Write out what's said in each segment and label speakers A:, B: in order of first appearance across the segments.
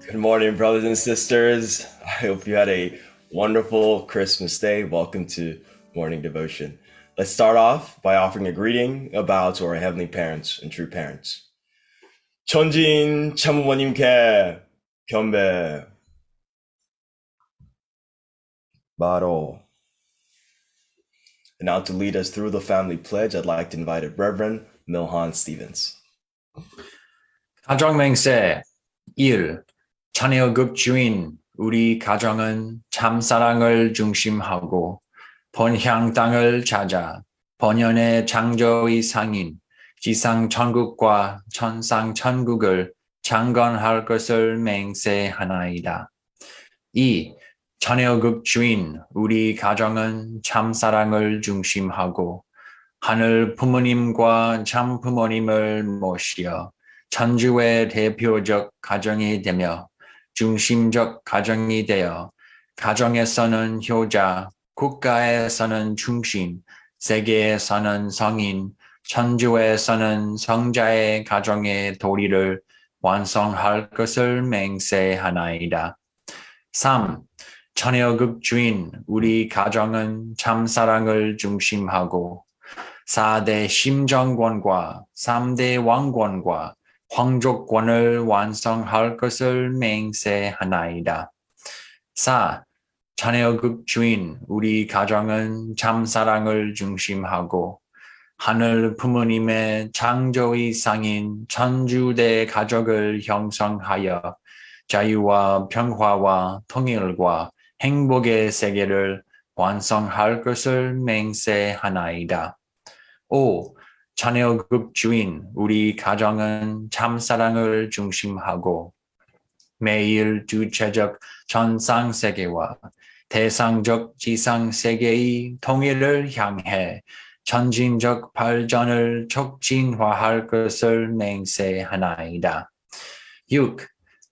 A: Good morning, brothers and sisters. I hope you had a wonderful Christmas day. Welcome to Morning Devotion. Let's start off by offering a greeting, a bow to our heavenly parents and true parents. 천진 참부모님께 경배 바로. And now to lead us through the family pledge, I'd like to invite Rev.Chung Stevens.
B: 가정맹세 1. 자녀급 주인 우리 가정은 참사랑을 중심하고 본향 땅을 찾아 본연의 창조의 상인 지상 천국과 천상 천국을 창건할 것을 맹세하나이다. 2. 자녀급 주인 우리 가정은 참사랑을 중심하고 하늘 부모님과 참 부모님을 모시어 천주의 대표적 가정이 되며 중심적 가정이 되어 가정에서는 효자, 국가에서는 중심, 세계에서는 성인, 천주에서는 성자의 가정의 도리를 완성할 것을 맹세하나이다. 3. 자녀급 주인 우리 가정은 참사랑을 중심하고 4대 심정권과 3대 왕권과 황족권을 완성할 것을 맹세하나이다. 4. 자녀급 주인 우리 가정은 참사랑을 중심하고 하늘 부모님의 창조의 상인 천주대 가족을 형성하여 자유와 평화와 통일과 행복의 세계를 완성할 것을 맹세하나이다. 5. 자녀급 주인 우리 가정은 참사랑을 중심하고 매일 주체적 전상세계와 대상적 지상세계의 통일을 향해 전진적 발전을 촉진화할 것을 맹세하나이다. 6.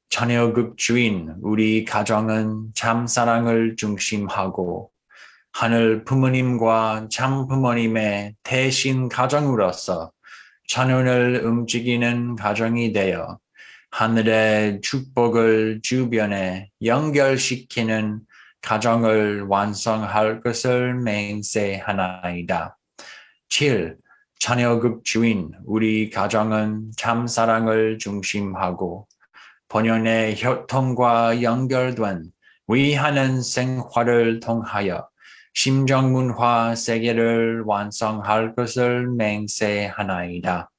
B: 자녀급 주인 우리 가정은 참사랑을 중심하고 하늘 부모님과 참 부모님의 대신 가정으로서 자녀를 움직이는 가정이 되어 하늘의 축복을 주변에 연결시키는 가정을 완성할 것을 맹세하나이다. 7. 자녀급 주인 우리 가정은 참사랑을 중심하고 본연의 혈통과 연결된 위하는 생활을 통하여 심정문화 세계를 완성할 것을 맹세하나이다.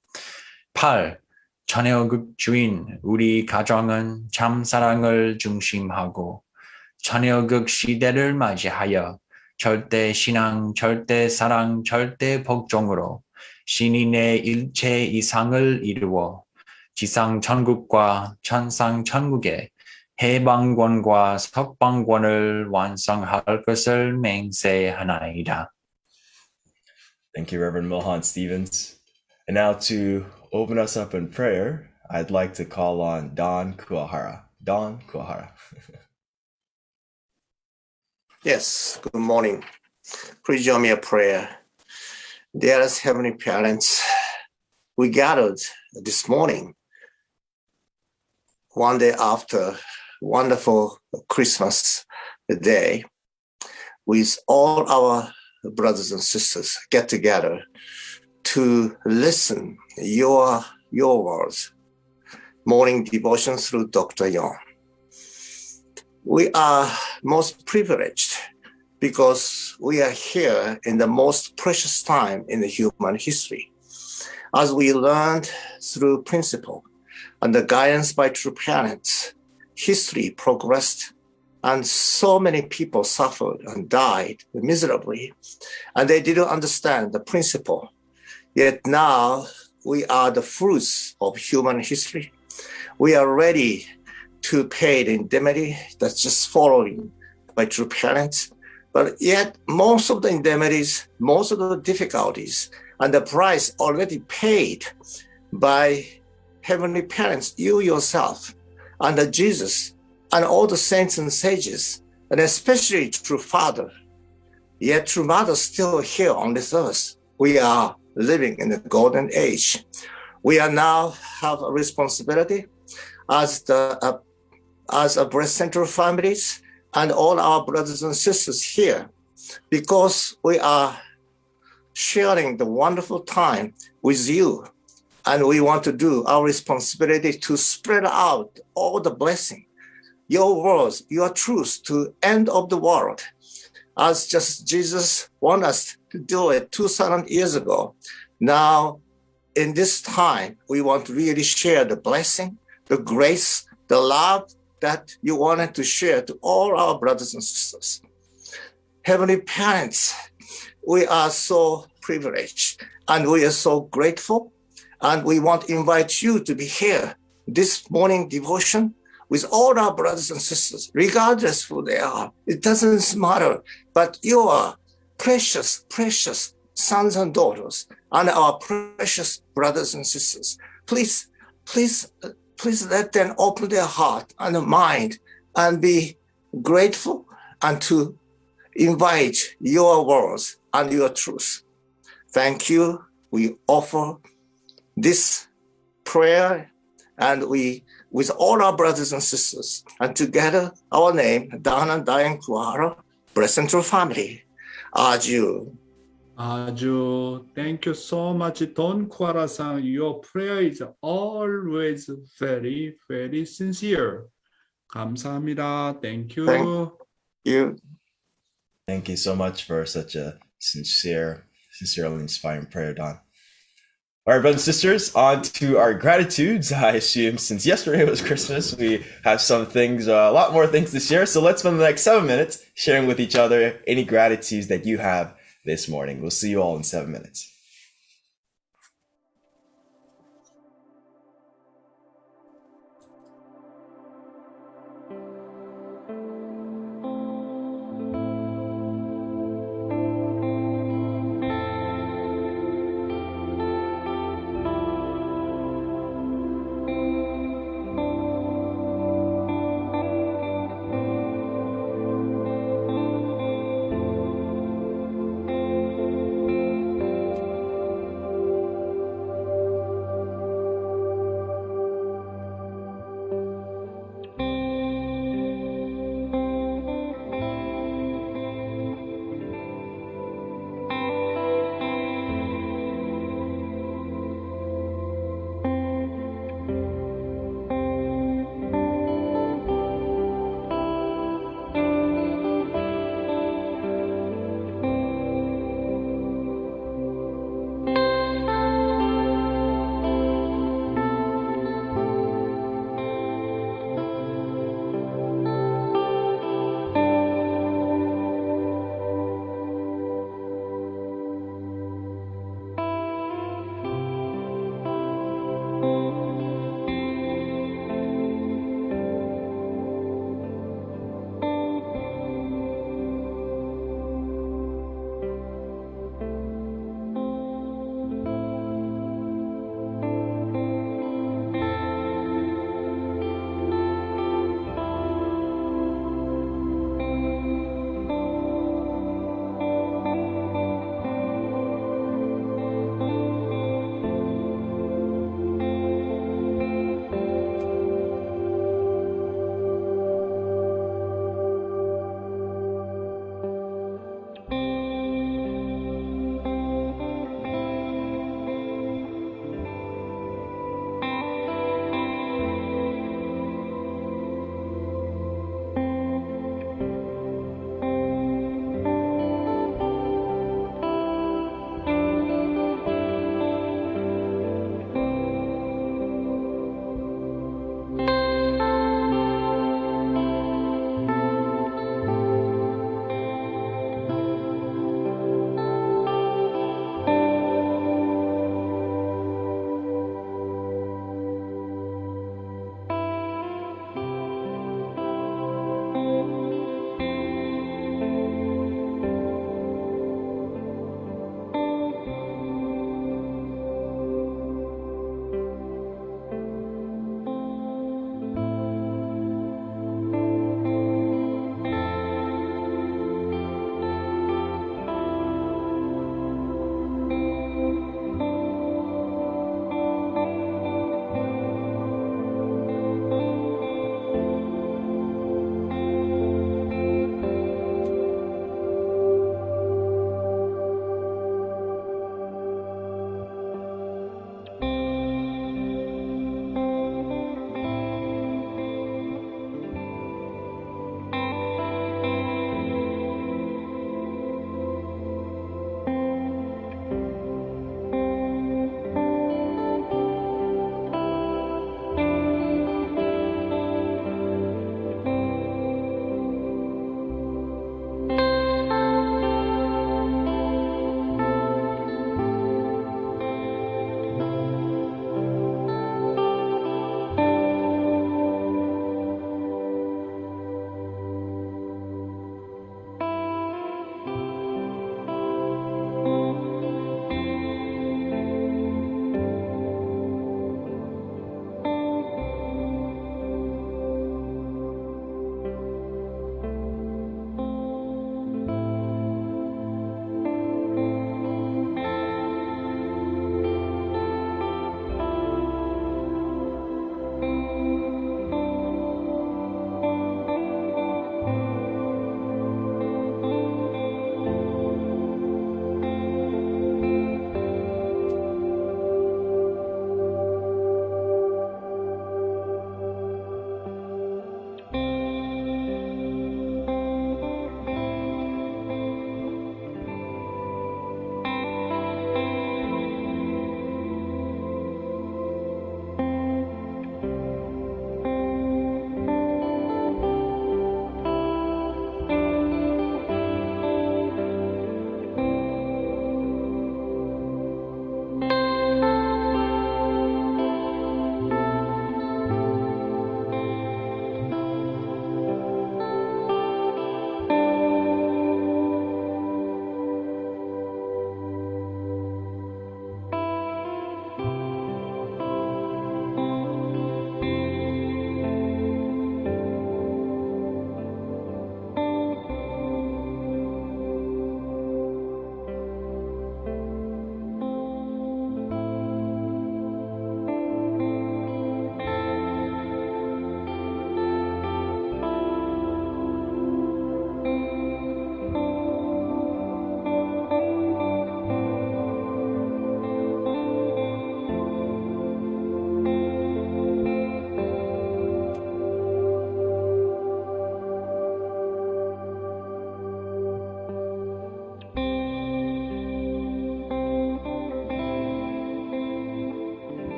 B: 8. 자녀급 주인 우리 가정은 참사랑을 중심하고 자녀급 시대를 맞이하여 절대 신앙, 절대 사랑, 절대 복종으로 신인의 일체 이상을 이루어 지상 천국과 천상 천국의 해방권과 석방권을 완성할 것을 맹세하나이다.
A: Thank you, Rev. Stevens. And now to open us up in prayer, I'd like to call on Don Kuahara. Don Kuahara.
C: Yes, good morning. Please join me in prayer. Dearest Heavenly Parents, we gathered this morning, one day after wonderful Christmas day, with all our brothers and sisters get together to listen your words, morning devotion through Dr. Yong. We are most privileged because we are here in the most precious time in the human history. As we learned through principle and the guidance by true parents, history progressed and so many people suffered and died miserably, and they didn't understand the principle. Yet now we are the fruits of human history. We are ready to pay the indemnity that's just following by true parents. But yet most of the indemnities, most of the difficulties, and the price already paid by heavenly parents, you yourself, and Jesus, and all the saints and sages, and especially true Father. Yet true Mother still here on this earth. We are living in the golden age. We are now have a responsibility as the as a breast center families and all our brothers and sisters here, because we are sharing the wonderful time with you. And we want to do our responsibility to spread out all the blessing, your words, your truth to end of the world, as just Jesus wanted us to do it 2,000 years ago. Now, in this time, we want to really share the blessing, the grace, the love that you wanted to share to all our brothers and sisters. Heavenly parents, we are so privileged and we are so grateful. And we want to invite you to be here this morning devotion with all our brothers and sisters, regardless who they are. It doesn't matter, but you are precious, precious sons and daughters and our precious brothers and sisters. Please let them open their heart and mind and be grateful and to invite your words and your truth. Thank you. We offer this prayer and we, with all our brothers and sisters, and together our name, Dana, Diane, Kuara, Breast Central Family, Aju.
D: Aju, thank you so much, Don Kwara-san. Your prayer is always very, very sincere. 감사합니다. Thank you.
C: Thank you.
A: Thank you so much for such a sincerely inspiring prayer, Don. All right, brothers and sisters, on to our gratitudes. I assume since yesterday was Christmas, we have some things, a lot more things to share. So let's spend the next 7 minutes sharing with each other any gratitudes that you have this morning. We'll see you all in 7 minutes.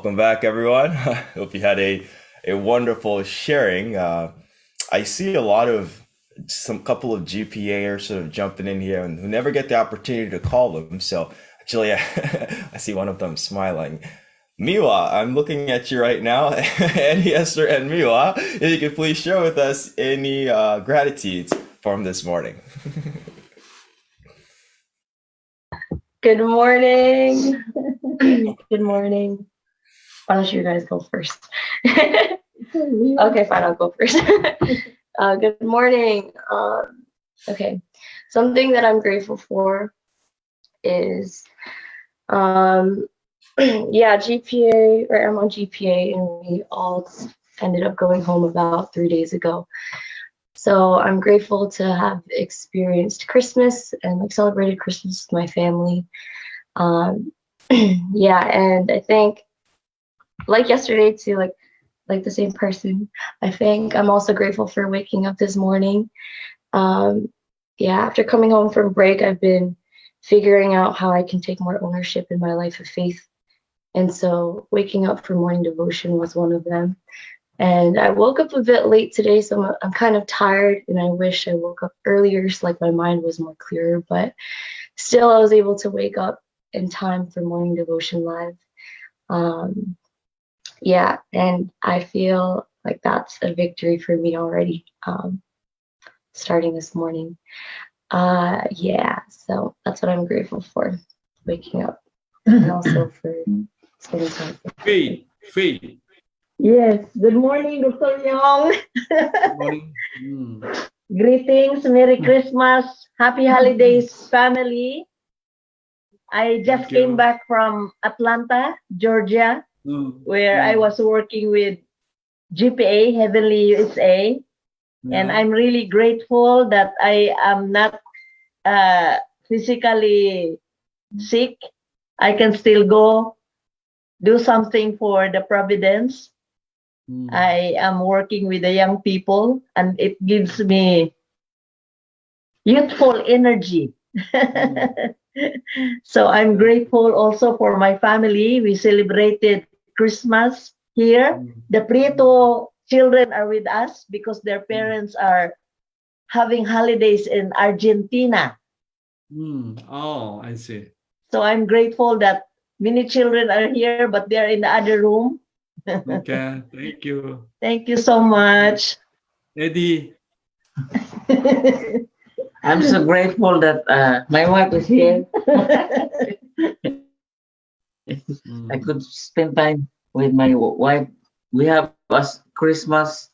A: Welcome back, everyone. Hope you had a wonderful sharing. I see a lot of some couple of GPAers sort of jumping in here and who never get the opportunity to call them. So actually, I see one of them smiling. Miwa, I'm looking at you right now. Eddie, Esther, and Miwa, if you could please share with us any gratitudes from this morning.
E: Good morning. Good morning. Why don't you guys go first? Okay, fine, I'll go first. Good morning. Okay, something that I'm grateful for is, GPA, or I'm on GPA, and we all ended up going home about 3 days ago. So I'm grateful to have experienced Christmas and like celebrated Christmas with my family. And I think like yesterday too, like the same person, I think I'm also grateful for waking up this morning. After coming home from break, I've been figuring out how I can take more ownership in my life of faith. And so waking up for morning devotion was one of them. And I woke up a bit late today, so I'm kind of tired, and I wish I woke up earlier so like my mind was more clearer, but still I was able to wake up in time for morning devotion live. And I feel like that's a victory for me already, starting this morning. So that's what I'm grateful for, waking up, and also for spending time.
D: Faith.
F: Yes, good morning, Dr. Yong.
D: Good morning.
F: Greetings, Merry Christmas, Happy Holidays, family. I just
D: Thank you.
F: came back from Atlanta, Georgia, where I was working with GPA, Heavenly USA. And I'm really grateful that I am not physically sick. I can still go do something for the Providence. I am working with the young people, and it gives me youthful energy. So I'm grateful also for my family. We celebrated Christmas here. The Prieto children are with us because their parents are having holidays in Argentina.
D: Oh, I see.
F: So I'm grateful that many children are here, but they're in the other room.
D: Okay, thank you.
F: Thank you so much.
D: Eddie.
G: I'm so grateful that my wife is here. I could spend time with my wife. We have a Christmas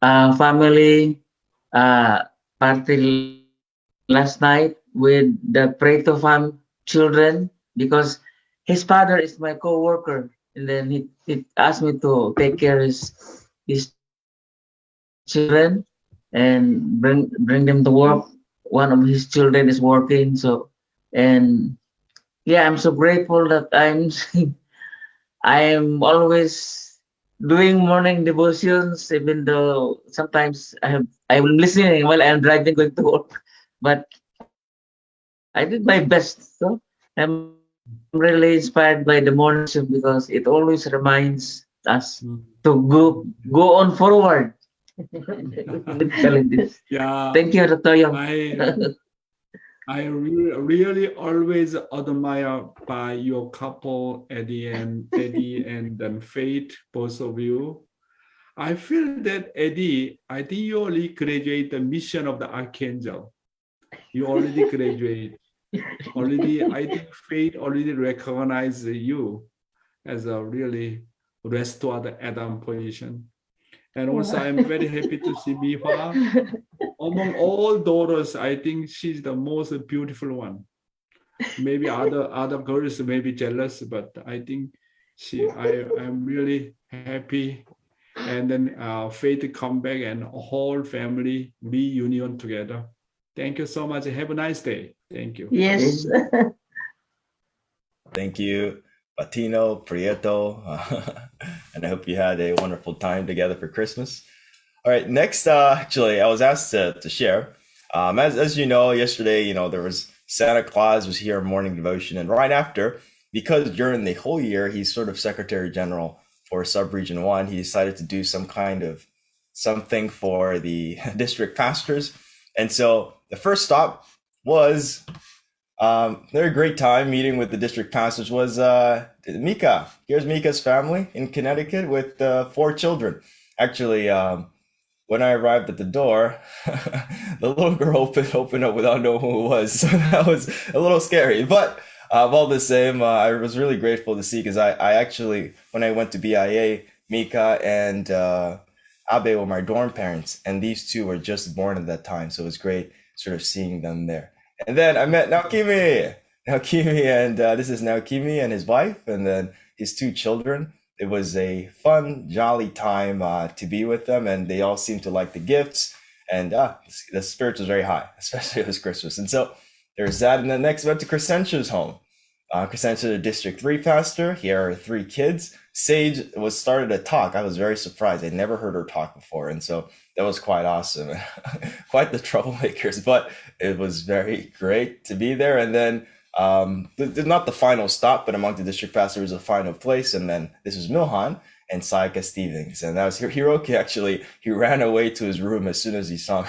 G: family party last night with the Preto fam children because his father is my co-worker, and then he asked me to take care of his children and bring them to work. One of his children is working, I'm so grateful that I'm always doing morning devotions, even though sometimes I'm listening while I'm driving going to work, but I did my best. So I'm really inspired by the morning because it always reminds us to go on forward.
D: Yeah.
G: Thank you, Dr. Yong.
D: I really always admire by your couple, Eddie and then Faith, both of you. I feel that Eddie, I think you already graduate the mission of the Archangel. You already graduate. I think Faith already recognized you as a really restored Adam position. And also, I'm very happy to see Miwa. Among all daughters, I think she's the most beautiful one. Maybe other girls may be jealous, but I think I'm really happy. And then Faith come back and whole family reunion together. Thank you so much. Have a nice day. Thank you.
F: Yes.
A: Thank you, Patino, Prieto, and I hope you had a wonderful time together for Christmas. All right, next, actually, I was asked to share. As you know, yesterday, there was Santa Claus was here morning devotion, and right after, because during the whole year, he's sort of Secretary General for Subregion 1, he decided to do some kind of something for the district pastors. And so the first stop was a great time meeting with the district pastors was Mika. Here's Mika's family in Connecticut with 4 children. Actually, when I arrived at the door, the little girl opened up without knowing who it was. So that was a little scary. But all the same, I was really grateful to see, because I actually, when I went to BIA, Mika and Abe were my dorm parents, and these 2 were just born at that time. So it was great sort of seeing them there. And then I met Naokimi, and this is Naokimi and his wife, and then his 2 children. It was a fun, jolly time to be with them, and they all seemed to like the gifts, and the spirits was very high, especially it was Christmas. And so there's that, and then next went to Crescensio's home. Crescencio, the District 3 pastor. Here are 3 kids. Sage started to talk. I was very surprised. I'd never heard her talk before, and so that was quite awesome. Quite the troublemakers, but it was very great to be there. And then not the final stop, but among the district pastors was a final place. And then this was Milhan and Sayaka Stevens, and that was Hiroki. Actually, he ran away to his room as soon as he saw me.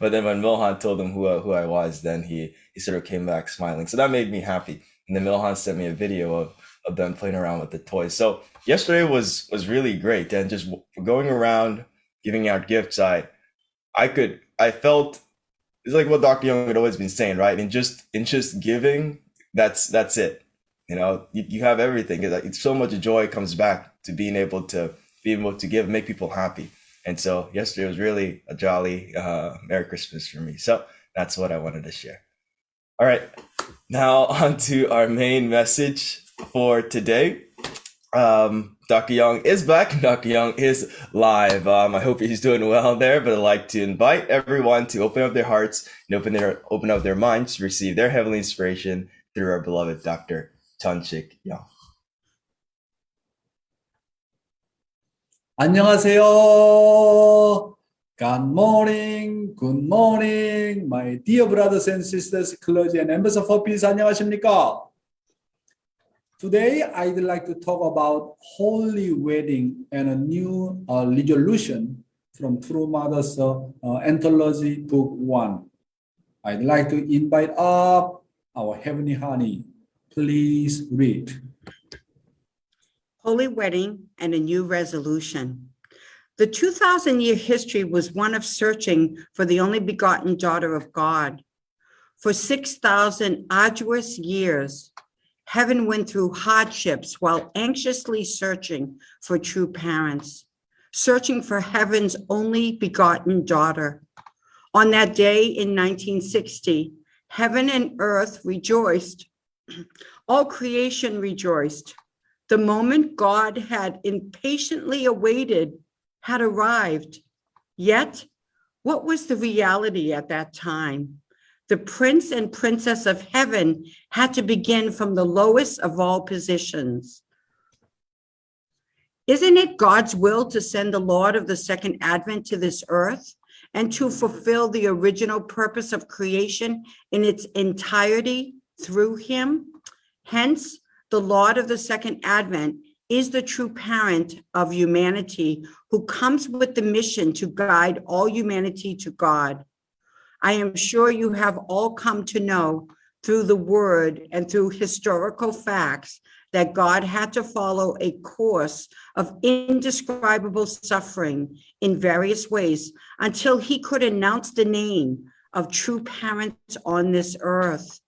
A: But then when Milhan told him who I was, then he sort of came back smiling. So that made me happy. And then Milhan sent me a video of them playing around with the toys. So yesterday was really great, and just going around giving out gifts. I felt it's like what Dr. Yong had always been saying, right? In just giving, that's it. You know, you have everything. It's so much joy comes back to being able to give, make people happy. And so yesterday was really a jolly Merry Christmas for me. So that's what I wanted to share. All right, now on to our main message for today. Dr. Yong is back. Dr. Yong is live. I hope he's doing well there, but I'd like to invite everyone to open up their hearts and open up their minds to receive their heavenly inspiration through our beloved Dr. Chunchik Yong.
H: 안녕하세요. Good morning, my dear brothers and sisters, clergy and members of peace. 안녕하십니까? Today, I'd like to talk about Holy Wedding and a new resolution from True Mother's Anthology, Book 1. I'd like to invite up our Heavenly Honey. Please read.
I: Holy Wedding and a New Resolution. The 2,000-year history was one of searching for the only begotten daughter of God. For 6,000 arduous years, heaven went through hardships while anxiously searching for true parents, searching for heaven's only begotten daughter. On that day in 1960, heaven and earth rejoiced. All creation rejoiced. The moment God had impatiently awaited had arrived. Yet, what was the reality at that time? The prince and princess of heaven had to begin from the lowest of all positions. Isn't it God's will to send the Lord of the Second Advent to this earth and to fulfill the original purpose of creation in its entirety through him? Hence, the Lord of the Second Advent is the true parent of humanity who comes with the mission to guide all humanity to God. I am sure you have all come to know through the word and through historical facts that God had to follow a course of indescribable suffering in various ways until he could announce the name of true parents on this earth.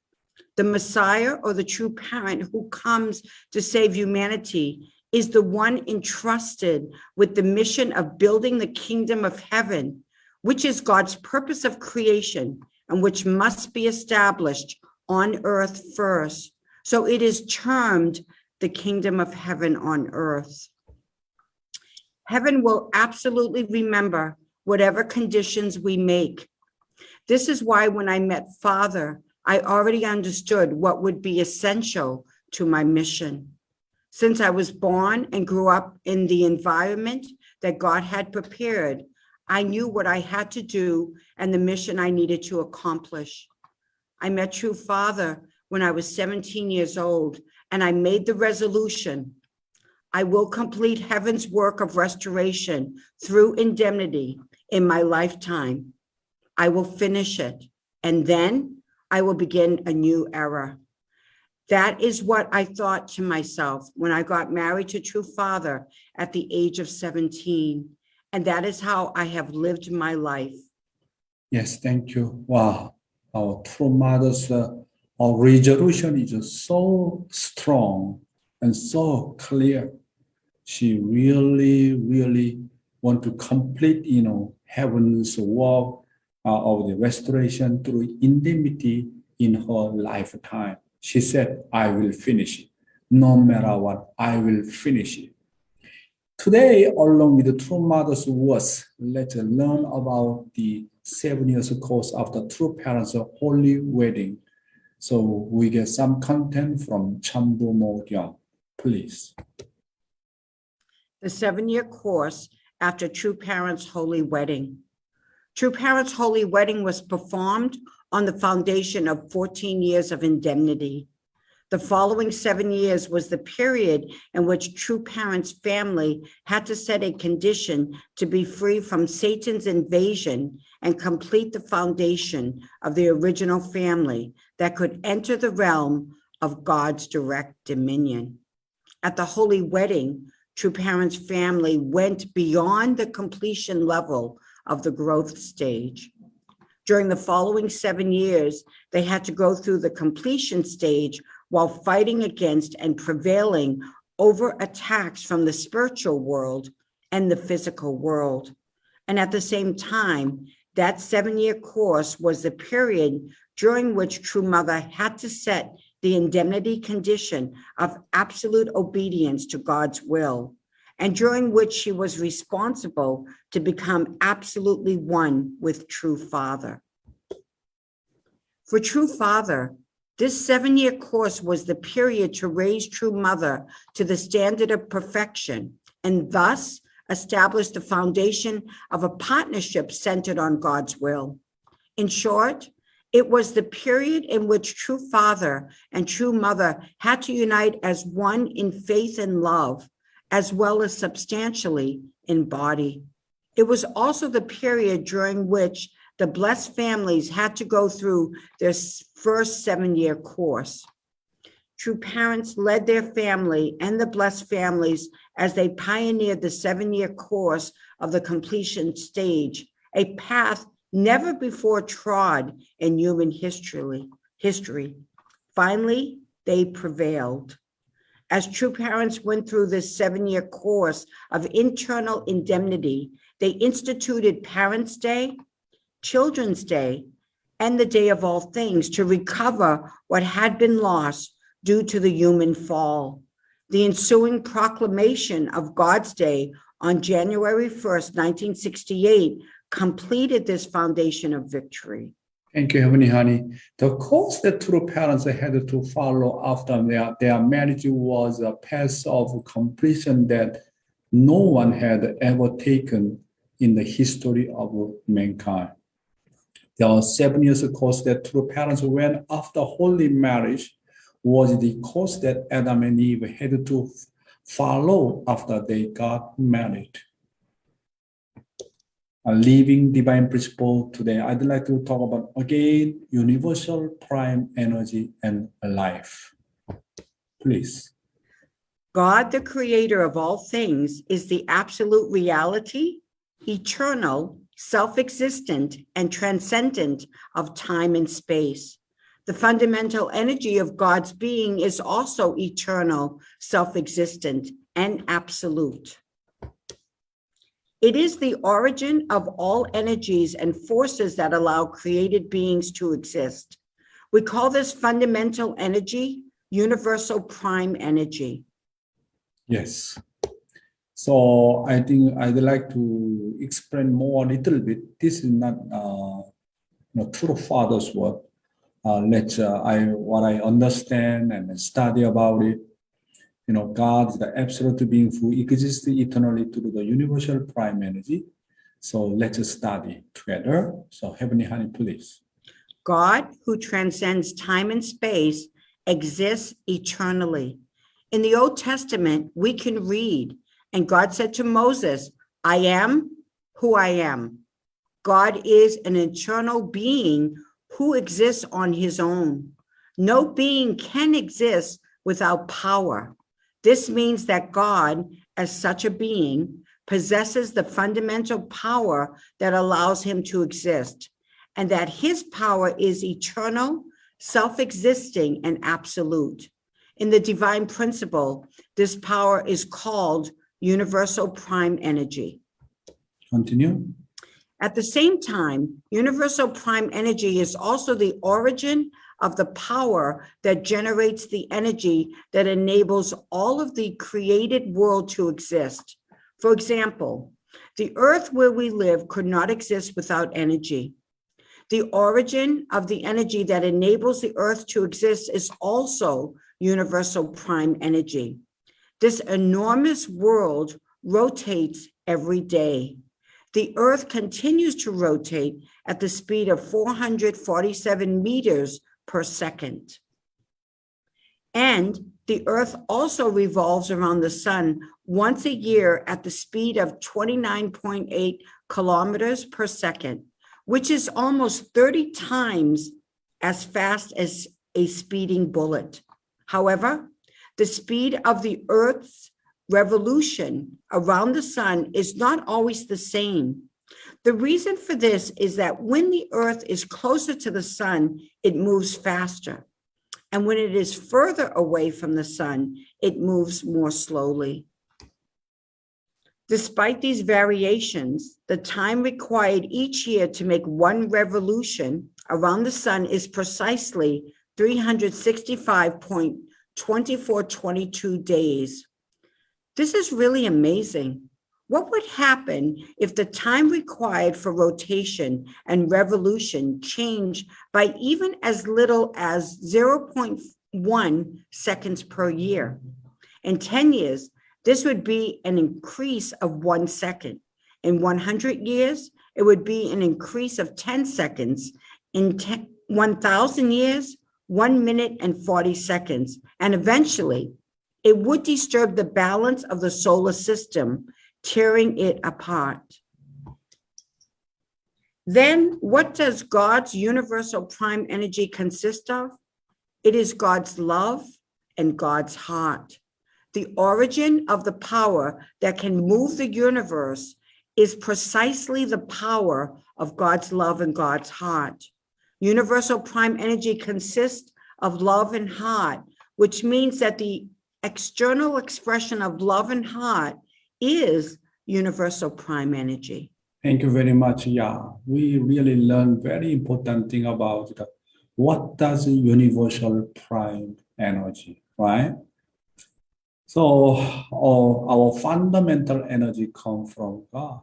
I: The Messiah, or the true parent who comes to save humanity, is the one entrusted with the mission of building the kingdom of heaven, which is God's purpose of creation and which must be established on earth first. So it is termed the kingdom of heaven on earth. Heaven will absolutely remember whatever conditions we make. This is why when I met Father, I already understood what would be essential to my mission. Since I was born and grew up in the environment that God had prepared, I knew what I had to do and the mission I needed to accomplish. I met True Father when I was 17 years old and I made the resolution. I will complete heaven's work of restoration through indemnity in my lifetime. I will finish it, and then I will begin a new era. That is what I thought to myself when I got married to True Father at the age of 17. And that is how I have lived my life.
H: Yes, thank you. Wow, our true mother's resolution is so strong and so clear. She really want to complete, heaven's work of the restoration through indemnity in her lifetime. She said, I will finish it. No matter what, I will finish it. Today, along with the True Mother's words, let's learn about the 7 years course after True Parents' holy wedding. So we get some content from Chambumo Yong, please.
I: The 7-year course after True Parents' holy wedding. True Parents' holy wedding was performed on the foundation of 14 years of indemnity. The following 7 years was the period in which True Parents' family had to set a condition to be free from Satan's invasion and complete the foundation of the original family that could enter the realm of God's direct dominion. At the holy wedding, True Parents' family went beyond the completion level of the growth stage. During the following 7 years, they had to go through the completion stage while fighting against and prevailing over attacks from the spiritual world and the physical world. And at the same time, that 7-year course was the period during which True Mother had to set the indemnity condition of absolute obedience to God's will, and during which she was responsible to become absolutely one with True Father. For True Father, this 7-year course was the period to raise True Mother to the standard of perfection and thus establish the foundation of a partnership centered on God's will. In short, it was the period in which True Father and True Mother had to unite as one in faith and love, as well as substantially in body. It was also the period during which the blessed families had to go through their first 7-year course. True Parents led their family and the blessed families as they pioneered the 7-year course of the completion stage, a path never before trod in human history. Finally, they prevailed. As True Parents went through this 7-year course of internal indemnity, they instituted Parents' Day, Children's Day, and the Day of All Things to recover what had been lost due to the human fall. The ensuing proclamation of God's Day on January 1st, 1968, completed this foundation of victory.
H: Thank you, Heavenly Honey. The course that True Parents had to follow after their marriage was a path of completion that no one had ever taken in the history of mankind. The 7 years course that True Parents went after holy marriage was the course that Adam and Eve had to follow after they got married. A living divine principle today, I'd like to talk about again, universal prime energy and life. Please.
I: God, the creator of all things, is the absolute reality, eternal, self-existent, and transcendent of time and space. The fundamental energy of God's being is also eternal, self-existent, and absolute. It is the origin of all energies and forces that allow created beings to exist. We call this fundamental energy universal prime energy.
H: Yes. So I think I'd like to explain more a little bit. This is not True Father's work. What I understand and study about it. God is the absolute being who exists eternally through the universal prime energy. So let's study together. So Heavenly Honey, please.
I: God, who transcends time and space, exists eternally. In the Old Testament, we can read, and God said to Moses, I am who I am. God is an eternal being who exists on his own. No being can exist without power. This means that God, as such a being, possesses the fundamental power that allows him to exist, and that his power is eternal, self-existing, and absolute. In the divine principle, this power is called universal prime energy.
H: Continue.
I: At the same time, universal prime energy is also the origin of the power that generates the energy that enables all of the created world to exist. For example, the earth where we live could not exist without energy. The origin of the energy that enables the earth to exist is also universal prime energy. This enormous world rotates every day. The earth continues to rotate at the speed of 447 meters per second. And the earth also revolves around the sun once a year at the speed of 29.8 kilometers per second, which is almost 30 times as fast as a speeding bullet. However, the speed of the earth's revolution around the sun is not always the same. The reason for this is that when the earth is closer to the sun, it moves faster. And when it is further away from the sun, it moves more slowly. Despite these variations, the time required each year to make one revolution around the sun is precisely 365.2422 days. This is really amazing. What would happen if the time required for rotation and revolution changed by even as little as 0.1 seconds per year? In 10 years, this would be an increase of 1 second. In 100 years, it would be an increase of 10 seconds. In 1,000 years, 1 minute and 40 seconds. And eventually, it would disturb the balance of the solar system, tearing it apart. Then, what does God's universal prime energy consist of? It is God's love and God's heart. The origin of the power that can move the universe is precisely the power of God's love and God's heart. Universal prime energy consists of love and heart, which means that the external expression of love and heart is universal prime energy.
H: Thank you very much. Yeah, we really learned very important thing about what does universal prime energy, right? So our fundamental energy comes from God.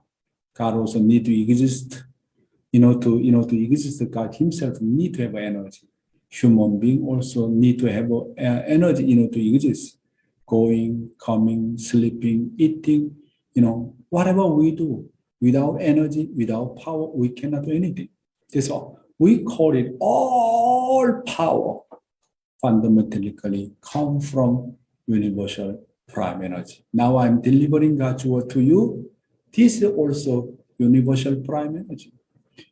H: God also need to exist. To exist, God Himself need to have energy. Human being also need to have energy, to exist. Going, coming, sleeping, eating, whatever we do, without energy, without power, we cannot do anything. So we call it all power fundamentally come from universal prime energy. Now I'm delivering God's word to you. This is also universal prime energy.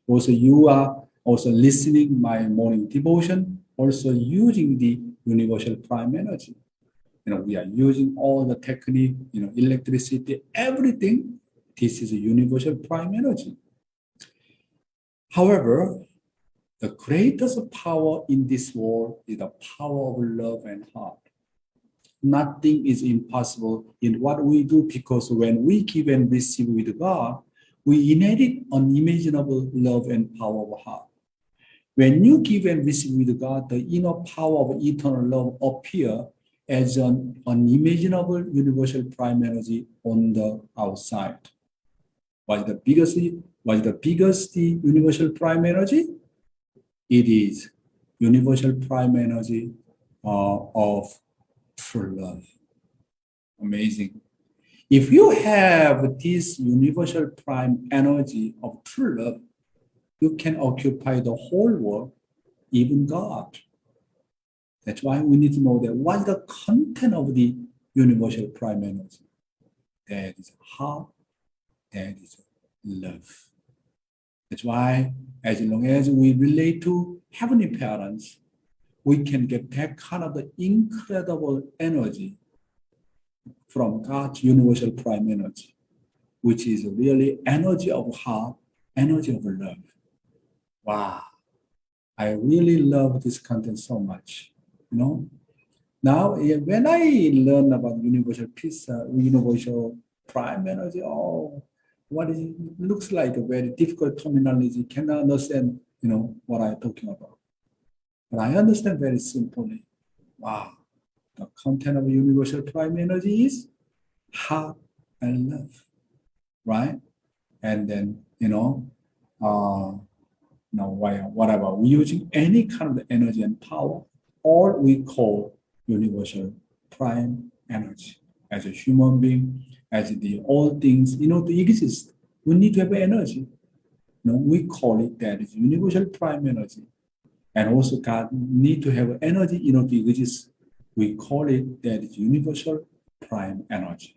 H: Also, you are also listening my morning devotion, also using the universal prime energy. We are using all the technique, electricity, everything. This is a universal prime energy. However, the greatest power in this world is the power of love and heart. Nothing is impossible in what we do, because when we give and receive with God, we inherit unimaginable love and power of heart. When you give and receive with God, the inner power of eternal love appears as an unimaginable universal prime energy on the outside. What is the biggest universal prime energy? It is universal prime energy of true love. Amazing. If you have this universal prime energy of true love, you can occupy the whole world, even God. That's why we need to know that what is the content of the universal prime energy. That is heart, that is love. That's why as long as we relate to heavenly parents, we can get that kind of the incredible energy from God's universal prime energy, which is really energy of heart, energy of love. Wow. I really love this content so much, Now, when I learn about universal peace, universal prime energy, what it looks like a very difficult terminology, cannot understand, what I'm talking about. But I understand very simply. Wow, the content of universal prime energy is heart and love, right? And then, whatever, we're using any kind of energy and power, all we call universal prime energy. As a human being, as all things, to exist, we need to have energy. We call it that is universal prime energy. And also God need to have energy, to exist. We call it that is universal prime energy.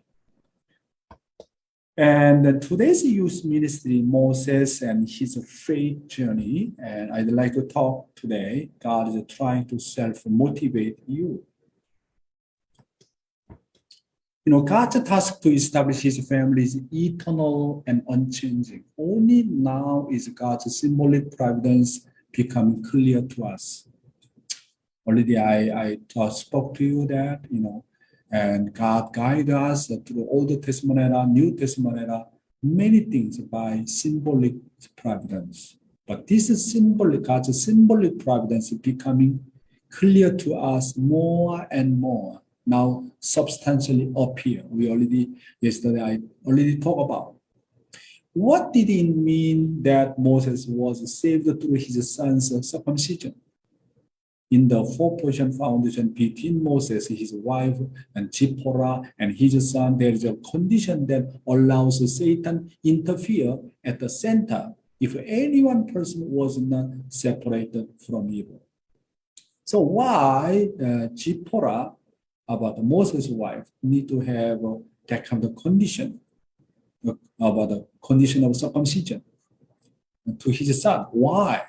H: And today's youth ministry, Moses and his faith journey, and I'd like to talk today, God is trying to self-motivate you. God's task to establish his family is eternal and unchanging. Only now is God's symbolic providence becoming clear to us. Already I spoke to you that, and God guides us through Old Testament era, New Testament era, many things by symbolic providence. But this is symbolic, God's symbolic providence is becoming clear to us more and more. Now substantially appear. Yesterday I already talked about. What did it mean that Moses was saved through his son's circumcision? In the four-portion foundation between Moses, his wife, and Zipporah, and his son, there is a condition that allows Satan interfere at the center if any one person was not separated from evil. So why Zipporah, about Moses' wife, need to have that kind of condition, about the condition of circumcision to his son? Why?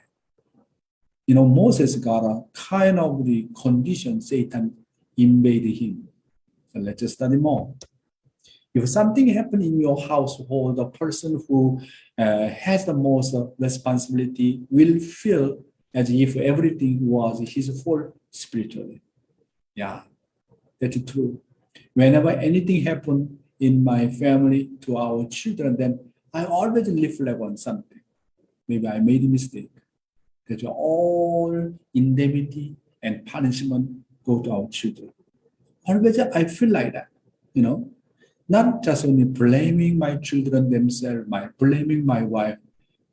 H: Moses got a kind of the condition Satan invaded him. So let's just study more. If something happened in your household, the person who has the most responsibility will feel as if everything was his fault spiritually. Yeah, that's true. Whenever anything happened in my family to our children, then I always reflect on something. Maybe I made a mistake. That all indemnity and punishment go to our children. Always I feel like that, not just only blaming my children themselves, blaming my wife,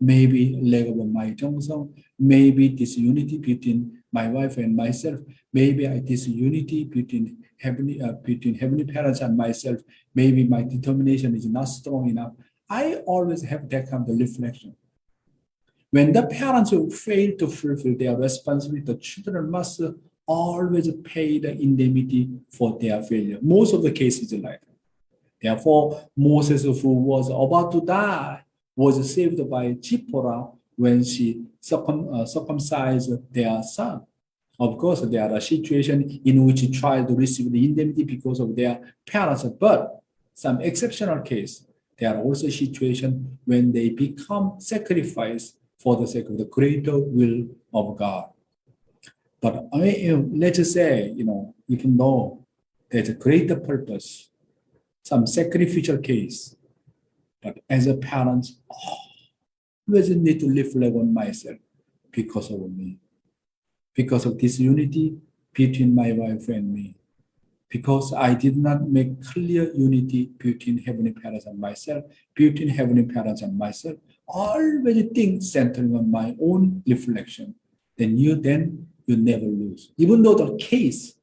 H: maybe lack of my Jong-sung, maybe disunity between my wife and myself, maybe I disunity between heavenly parents and myself, maybe my determination is not strong enough. I always have that kind of reflection. When the parents fail to fulfill their responsibility, the children must always pay the indemnity for their failure. Most of the cases are like that. Therefore, Moses, who was about to die, was saved by Zipporah when she circumcised their son. Of course, there are situations in which he tried to receive the indemnity because of their parents, but some exceptional cases, there are also situations when they become sacrificed for the sake of the greater will of God. But let's just say, even though there's a greater purpose, some sacrificial case, but as a parent, always need to reflect on myself because of me, because of this unity between my wife and me, because I did not make clear unity between heavenly parents and myself, always think centering on my own reflection, then you never lose. Even though the case,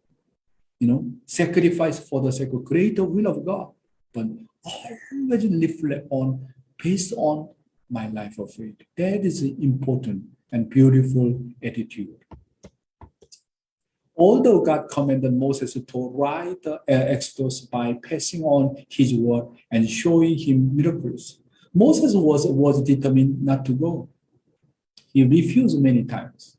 H: sacrifice for the sake of greater will of God, but always reflect on based on my life of faith. That is an important and beautiful attitude. Although God commanded Moses to write the Exodus by passing on his word and showing him miracles, Moses was determined not to go. He refused many times.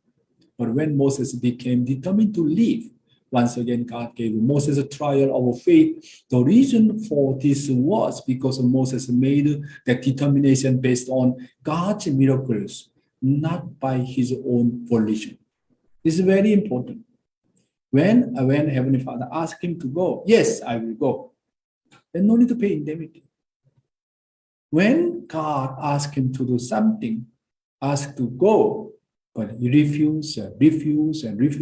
H: But when Moses became determined to leave, once again, God gave Moses a trial of faith. The reason for this was because Moses made that determination based on God's miracles, not by his own volition. This is very important. When Heavenly Father asked him to go, yes, I will go. Then no need to pay indemnity. When God asked him to do something, asked to go, but he refused.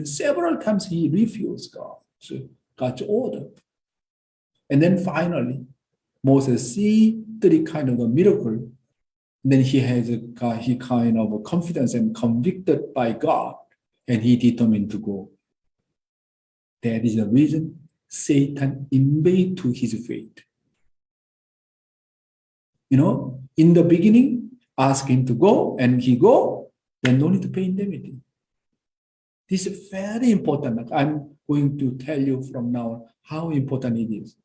H: Several times he refused God's order. And then finally, Moses see the kind of a miracle. Then he kind of confidence and convicted by God, and he determined to go. That is the reason Satan invaded to his faith. In the beginning, ask him to go, and he go, then no need to pay indemnity. This is very important. I'm going to tell you from now how important it is.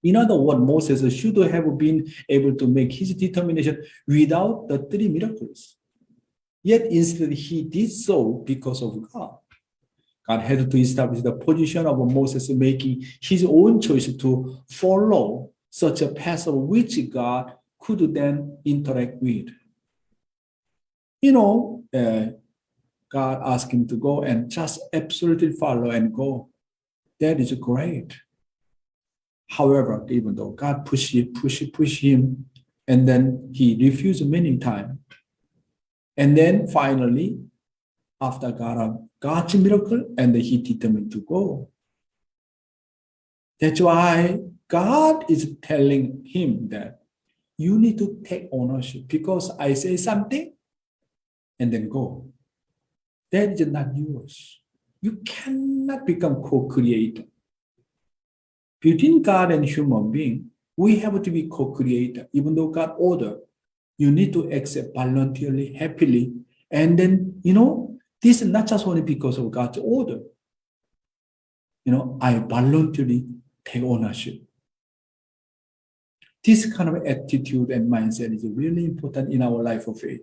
H: In other words, Moses should have been able to make his determination without the 3 miracles. Yet instead he did so because of God. God had to establish the position of Moses making his own choice to follow such a path of which God could then interact with. God asked him to go and just absolutely follow and go. That is great. However, even though God pushed him, and then he refused many times. And then finally, after God's miracle, and he determined to go. That's why God is telling him that you need to take ownership, because I say something and then go. That is not yours. You cannot become co-creator. Between God and human being, we have to be co-creator. Even though God ordered, you need to accept voluntarily, happily. And then, this is not just only because of God's order. I voluntarily take ownership. This kind of attitude and mindset is really important in our life of faith.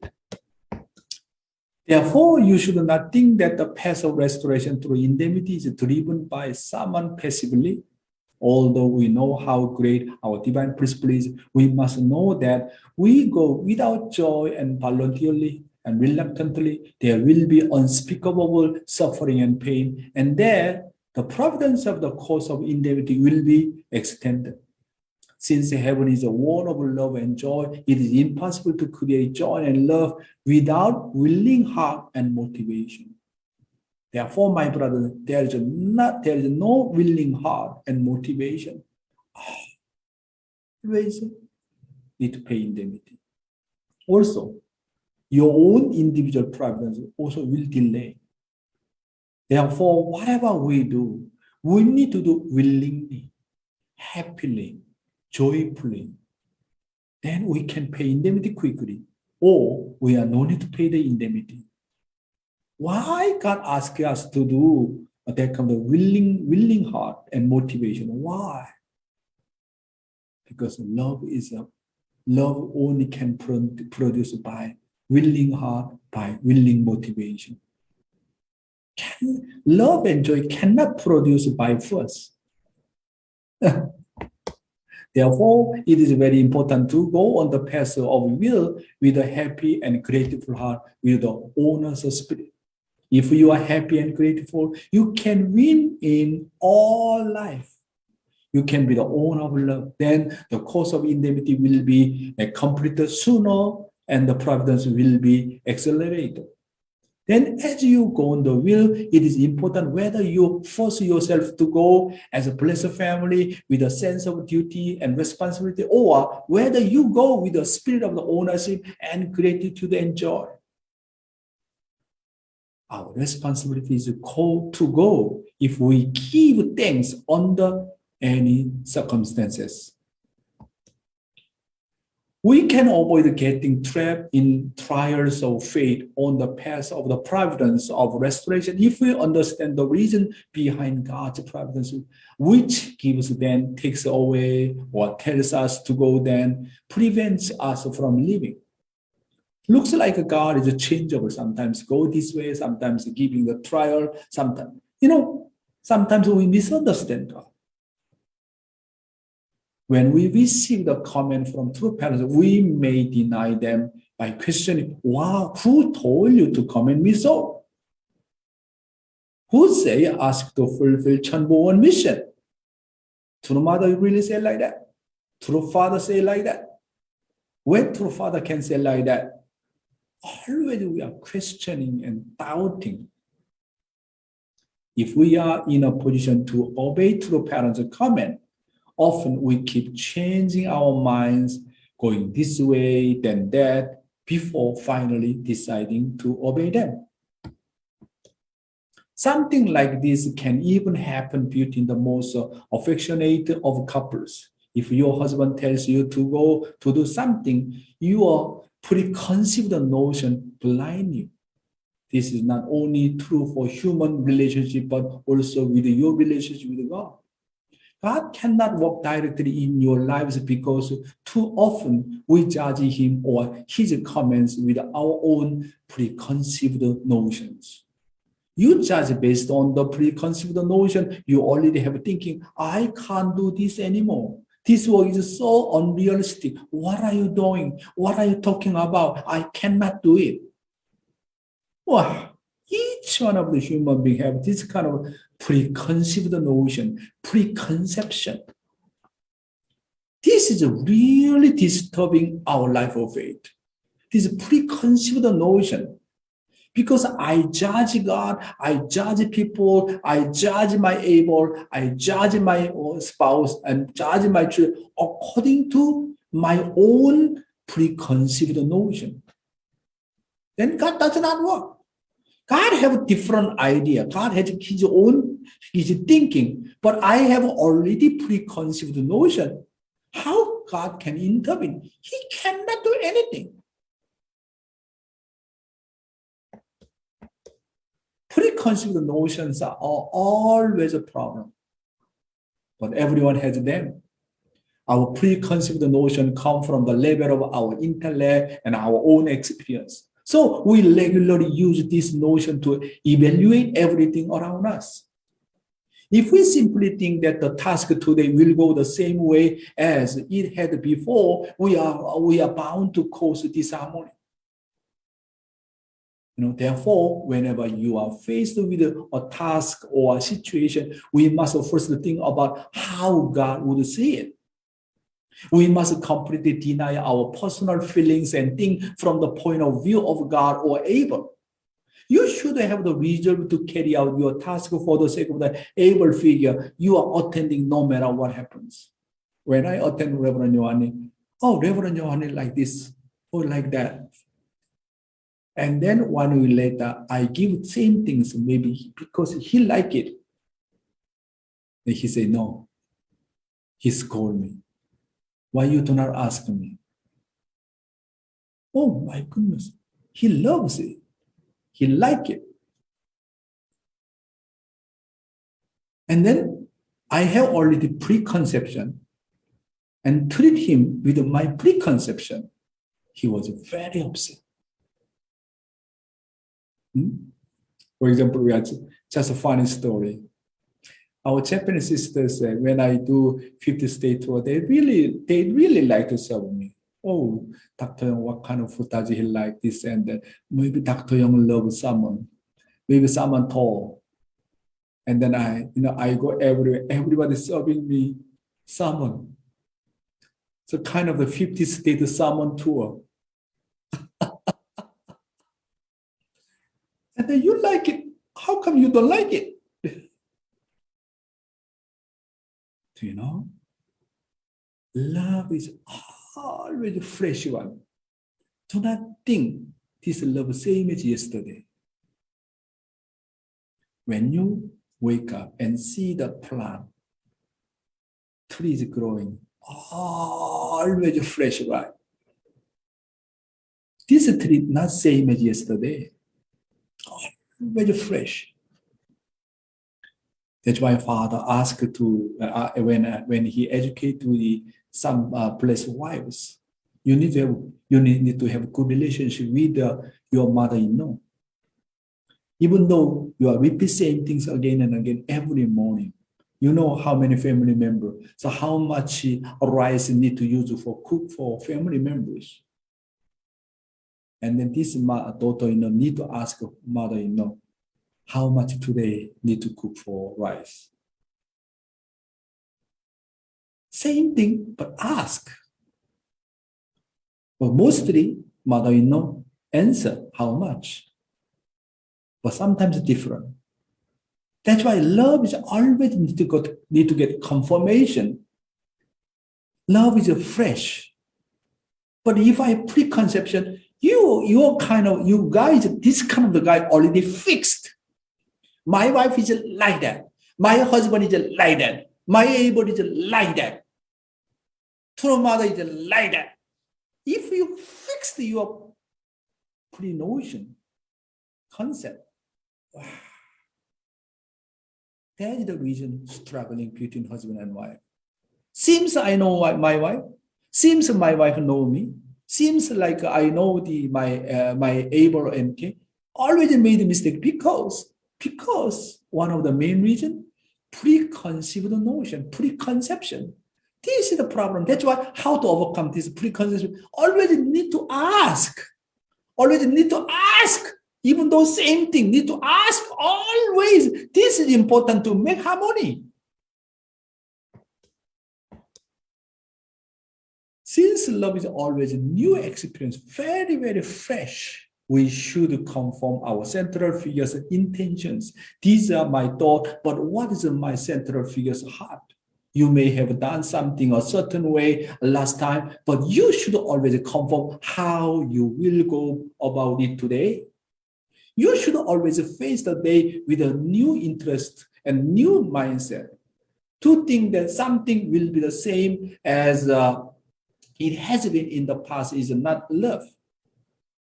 H: Therefore, you should not think that the path of restoration through indemnity is driven by someone passively. Although we know how great our divine principle is, we must know that we go without joy and voluntarily and reluctantly. There will be unspeakable suffering and pain, and there the providence of the cause of indemnity will be extended. Since heaven is a world of love and joy, it is impossible to create joy and love without willing heart and motivation. Therefore, my brother, there is no willing heart and motivation. Always need to pay indemnity. Also, your own individual providence also will delay. Therefore, whatever we do, we need to do willingly, happily, joyfully. Then we can pay indemnity quickly, or we are no need to pay the indemnity. Why God asks us to do that kind of willing heart and motivation? Why? Because love only can produce by willing heart, by willing motivation. Love and joy cannot produce by force. Therefore, it is very important to go on the path of will with a happy and grateful heart, with the owner's spirit. If you are happy and grateful, you can win in all life. You can be the owner of love. Then the cause of indemnity will be completed sooner, and the providence will be accelerated. Then as you go on the will, it is important whether you force yourself to go as a blessed family with a sense of duty and responsibility, or whether you go with the spirit of the ownership and gratitude and joy. Our responsibility is to go if we give thanks under any circumstances. We can avoid getting trapped in trials of fate on the path of the providence of restoration if we understand the reason behind God's providence, which takes away or tells us to go, then prevents us from living. Looks like God is changeable. Sometimes go this way, sometimes giving the trial, sometimes we misunderstand God. When we receive the comment from true parents, we may deny them by questioning, wow, who told you to comment me so? Who say ask to fulfill Chunbo mission? True mother really say like that? True father say like that? When true father can say like that, always we are questioning and doubting. If we are in a position to obey true parents' comment, often we keep changing our minds, going this way, then that, before finally deciding to obey them. Something like this can even happen between the most affectionate of couples. If your husband tells you to go to do something, your preconceived notion blind you. This is not only true for human relationship, but also with your relationship with God. God cannot work directly in your lives because too often we judge him or his comments with our own preconceived notions. You judge based on the preconceived notion you already have, thinking, I can't do this anymore. This work is so unrealistic. What are you doing? What are you talking about? I cannot do it. Wow. Each one of the human beings have this kind of preconceived notion, preconception. This is really disturbing our life of faith. This preconceived notion. Because I judge God, I judge people, I judge my neighbor, I judge my spouse, and judge my children according to my own preconceived notion. Then God does not work. God has a different idea. God has his own thinking, but I have already preconceived notion. How God can intervene? He cannot do anything. Preconceived notions are always a problem, but everyone has them. Our preconceived notion come from the level of our intellect and our own experience. So we regularly use this notion to evaluate everything around us. If we simply think that the task today will go the same way as it had before, we are bound to cause disharmony. Therefore, whenever you are faced with a task or a situation, we must first think about how God would see it. We must completely deny our personal feelings and think from the point of view of God or able. You should have the resolve to carry out your task for the sake of the able figure you are attending no matter what happens. When I attend Reverend Yohani, Reverend Yohani like this or like that. And then 1 week later, I give same things, maybe because he like it. Then he say, no. He scold me. Why you do not ask me? Oh my goodness. He loves it. He like it. And then I have already preconception and treat him with my preconception. He was very upset. For example, we had just a funny story. Our Japanese sisters, when I do 50 state tour, they really like to serve me. Oh, Dr. Yong, what kind of food does he like? This and that. Maybe Dr. Yong loves salmon. Maybe salmon tall. And then I go everywhere. Everybody serving me salmon. So kind of the 50 state salmon tour. And then you like it. How come you don't like it? Do you know? Love is always a fresh one. Do not think this love same as yesterday. When you wake up and see the plant, trees growing, always fresh, right? This treat not same as yesterday. Very fresh. That's why Father asked to when he educated some blessed wives, you need to have a good relationship with your mother-in-law. Even though you are repeat same things again and again every morning, you know how many family members, so how much rice need to use for cook for family members. And then this daughter-in-law need to ask mother-in-law, how much today need to cook for rice? Same thing, but ask. But mostly, mother-in-law answer how much. But sometimes different. That's why love is always need to get confirmation. Love is fresh. But if I have preconception, you guys, this kind of the guy already fixed. My wife is like that. My husband is like that. My neighbor is like that. True mother is like that. If you fix your pre-notion concept, wow, that is the reason struggling between husband and wife. Seems I know my wife. Seems my wife know me. Seems like I know my able MK. Always made a mistake because one of the main reason, preconceived notion, preconception. This is the problem. That's why how to overcome this preconception. Always need to ask. Always need to ask. Even though same thing, need to ask always. This is important to make harmony. Since love is always a new experience, very, very fresh, we should conform our central figure's intentions. These are my thoughts, but what is my central figure's heart? You may have done something a certain way last time, but you should always conform how you will go about it today. You should always face the day with a new interest and new mindset. To think that something will be the same as it has been in the past is not love.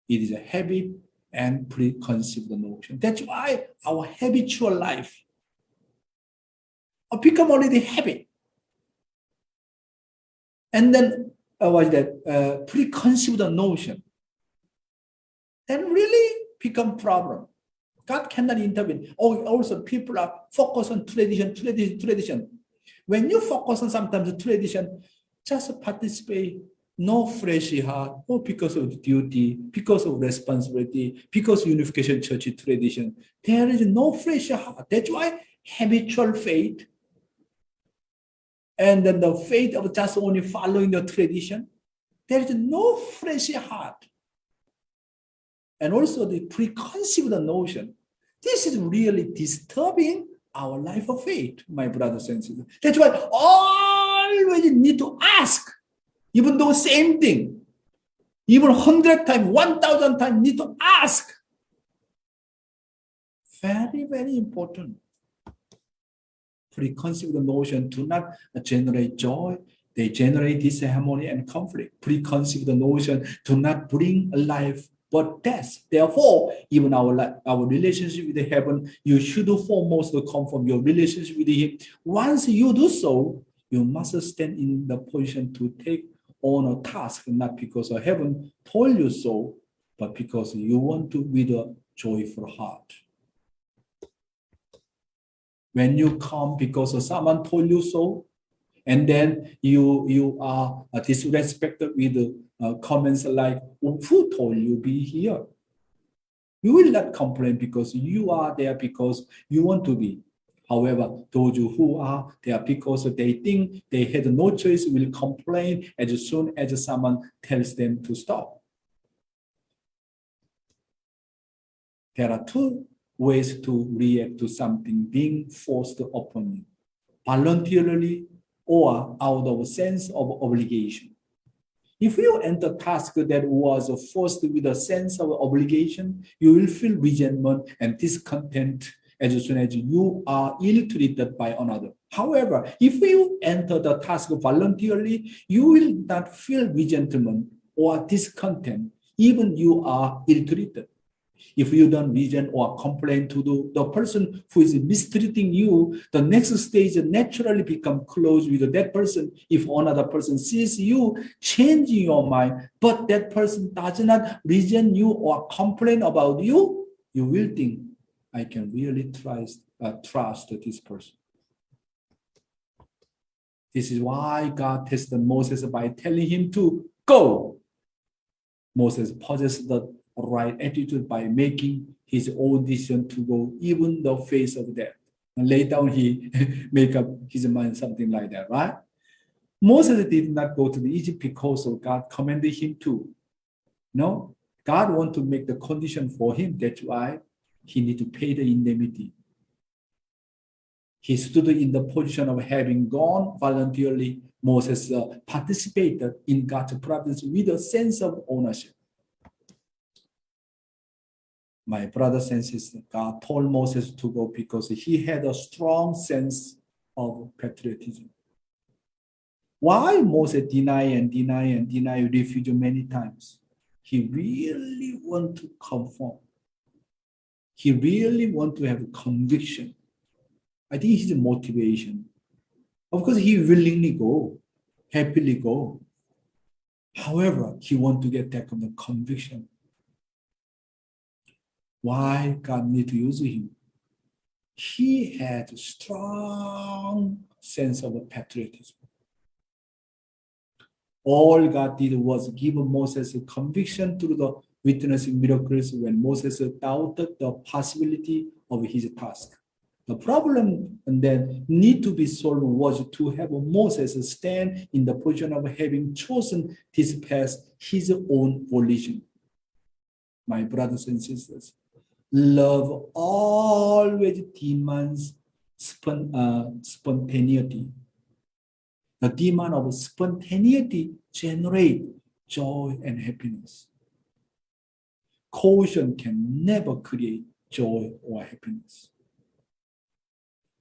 H: It is a habit and preconceived notion. That's why our habitual life become already habit. And then preconceived notion. Then really become problem. God cannot intervene. Also, people are focused on tradition. When you focus on sometimes tradition, just participate, no fresh heart, or because of duty, because of responsibility, because unification church tradition. There is no fresh heart. That's why habitual faith, and then the faith of just only following the tradition, there is no fresh heart. And also the preconceived notion. This is really disturbing our life of faith, my brothers and sisters. That's why always need to ask, even though same thing, even 100 times, 1,000 times, need to ask. Very, very important. Preconceived notion do not generate joy. They generate disharmony and conflict. Preconceived notion do not bring life but death. Therefore, even our relationship with heaven, you should foremost conform your relationship with him. Once you do so, you must stand in the position to take on a task, not because of heaven told you so, but because you want to with a joyful heart. When you come because someone told you so, and then you are disrespected with comments like, who told you be here? You will not complain because you are there because you want to be. However, those who are there because they think they had no choice will complain as soon as someone tells them to stop. There are two ways to react to something being forced upon you: voluntarily or out of a sense of obligation. If you enter a task that was forced with a sense of obligation, you will feel resentment and discontent as soon as you are ill-treated by another. However, if you enter the task voluntarily, you will not feel resentment or discontent. even you are ill-treated. If you don't resent or complain to the person who is mistreating you, the next stage naturally become close with that person. If another person sees you changing your mind, but that person does not resent you or complain about you, you will think, I can really trust this person. This is why God tested Moses by telling him to go. Moses possessed the right attitude by making his own decision to go, even in the face of death. And later on, he make up his mind, something like that, right? Moses did not go to the Egypt because of God commanded him to. No, God want to make the condition for him. That's why he need to pay the indemnity. He stood in the position of having gone voluntarily. Moses participated in God's providence with a sense of ownership. My brothers and sisters, God told Moses to go because he had a strong sense of patriotism. Why Moses deny refuse many times? He really want to conform. He really want to have conviction. I think his motivation. Of course, he willingly go, happily go. However, he want to get that kind of conviction. Why God need to use him? He had a strong sense of patriotism. All God did was give Moses a conviction through the witnessing miracles when Moses doubted the possibility of his task. The problem that need to be solved was to have Moses stand in the position of having chosen this path his own volition. My brothers and sisters, love always demands spontaneity. The demand of spontaneity generates joy and happiness. Caution can never create joy or happiness.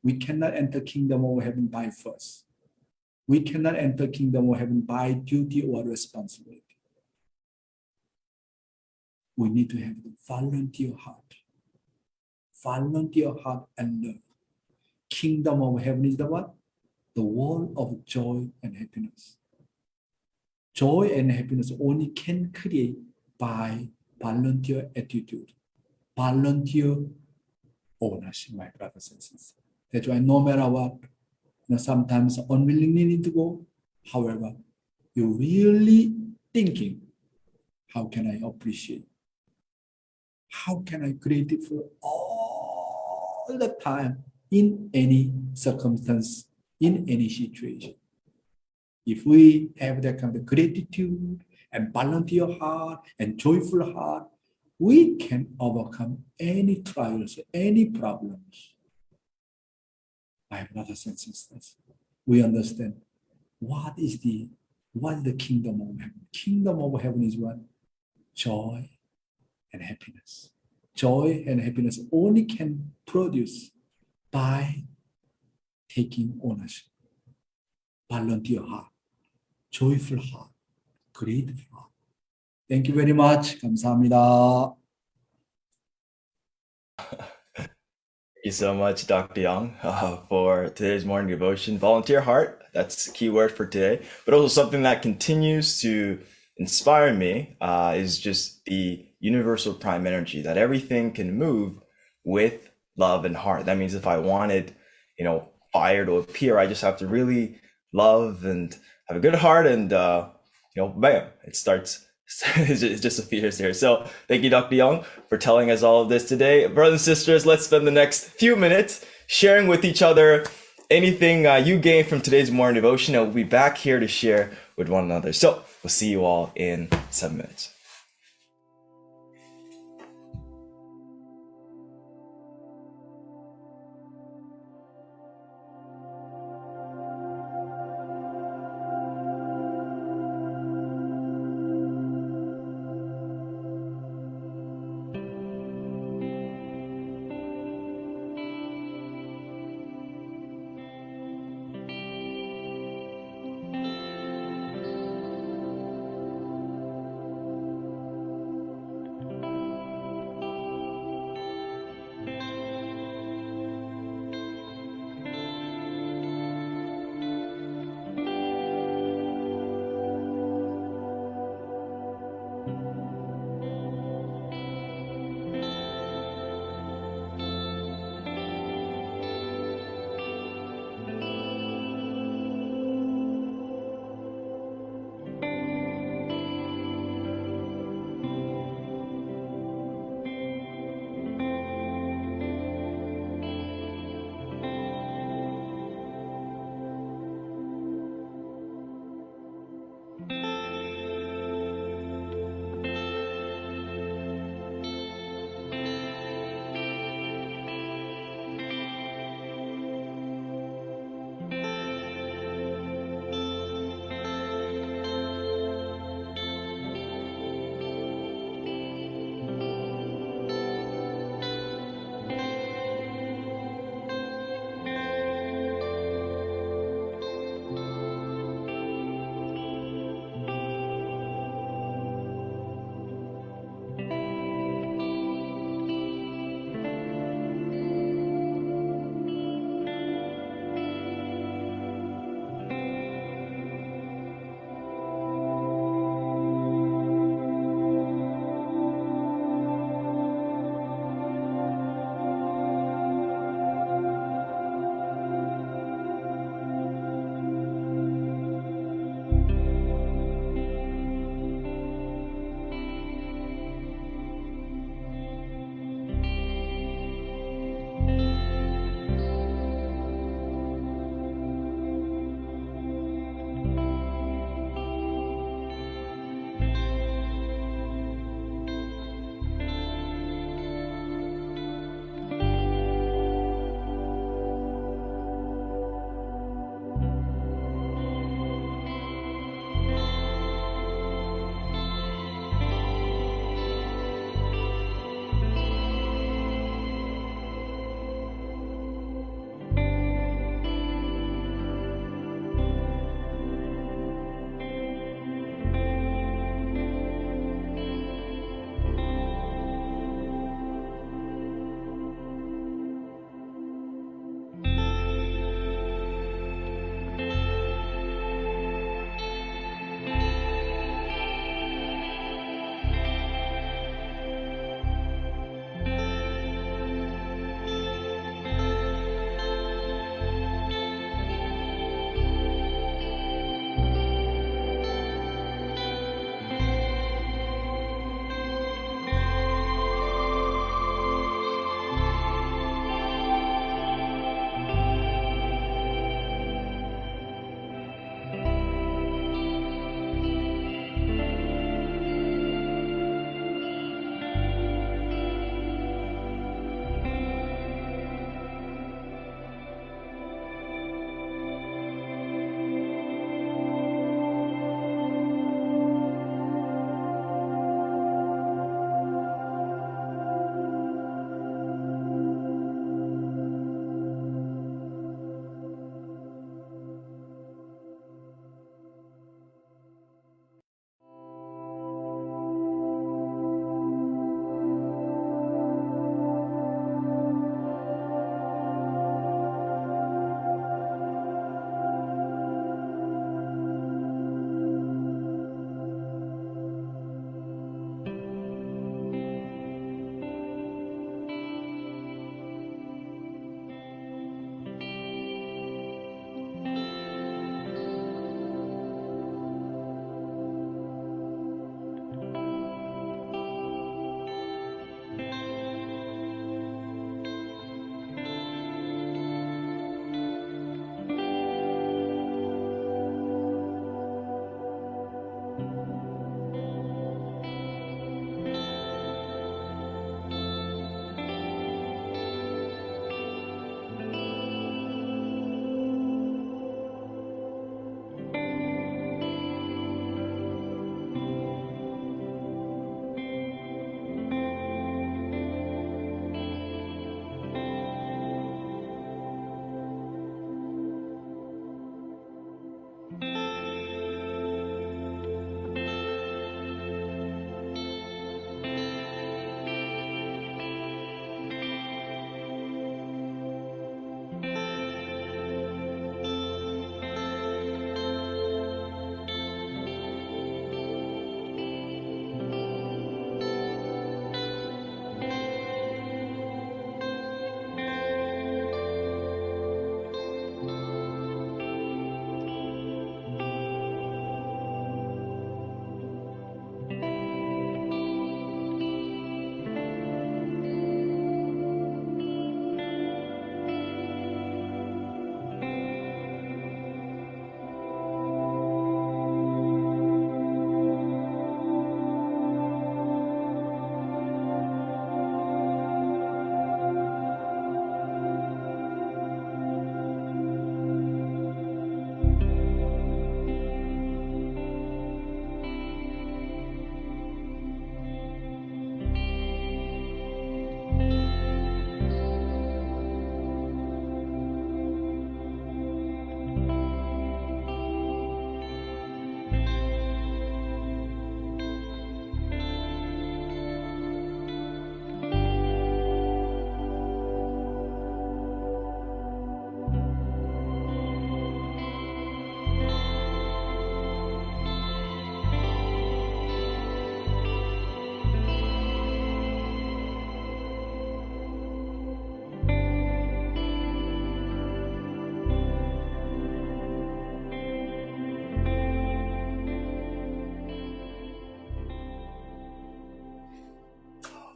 H: We cannot enter kingdom of heaven by force. We cannot enter kingdom of heaven by duty or responsibility. We need to have the volunteer heart and love. Kingdom of heaven is the what? The world of joy and happiness. Joy and happiness only can create by volunteer attitude, volunteer ownership, my brothers and sisters. That's why no matter what, sometimes unwillingly need to go. However, you're really thinking, how can I appreciate? How can I grateful all the time in any circumstance, in any situation? If we have that kind of gratitude and volunteer heart and joyful heart, we can overcome any trials, any problems. My brothers and sisters, we understand what is the kingdom of heaven. Kingdom of heaven is what? Joy and happiness. Joy and happiness only can produce by taking ownership. Volunteer heart, joyful heart, grateful heart. Thank you very much. 감사합니다.
A: Thank you so much, Dr. Yong, for today's morning devotion. Volunteer heart, that's the key word for today. But also something that continues to inspire me is just the universal prime energy, that everything can move with love and heart. That means if I wanted, fire to appear, I just have to really love and have a good heart and, bam, it starts. It just appears there. So thank you, Dr. Yong, for telling us all of this today. Brothers and sisters, let's spend the next few minutes sharing with each other anything you gained from today's morning devotion. And we'll be back here to share with one another. So we'll see you all in 7 minutes.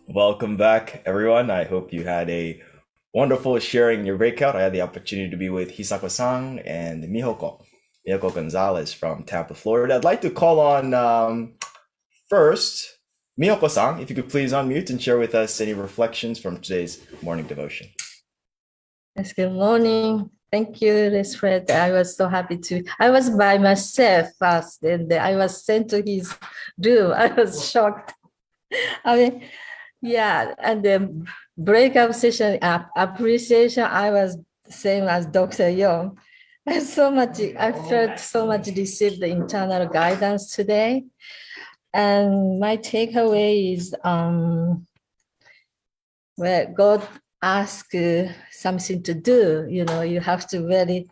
A: Welcome back, everyone. I hope you had a wonderful sharing your breakout. I had the opportunity to be with Hisako-san and Mihoko Gonzalez from Tampa, Florida. I'd like to call on first Mihoko-san, if you could please unmute and share with us any reflections from today's morning devotion.
J: Yes, good morning. Thank you, Les Fred. I was so happy I was by myself first, and I was sent to his room. I was shocked. I mean, yeah, and the breakout session appreciation, I was same as Dr. Yong. I felt so much received the internal guidance today. And my takeaway is where God asks something to do, you have to very,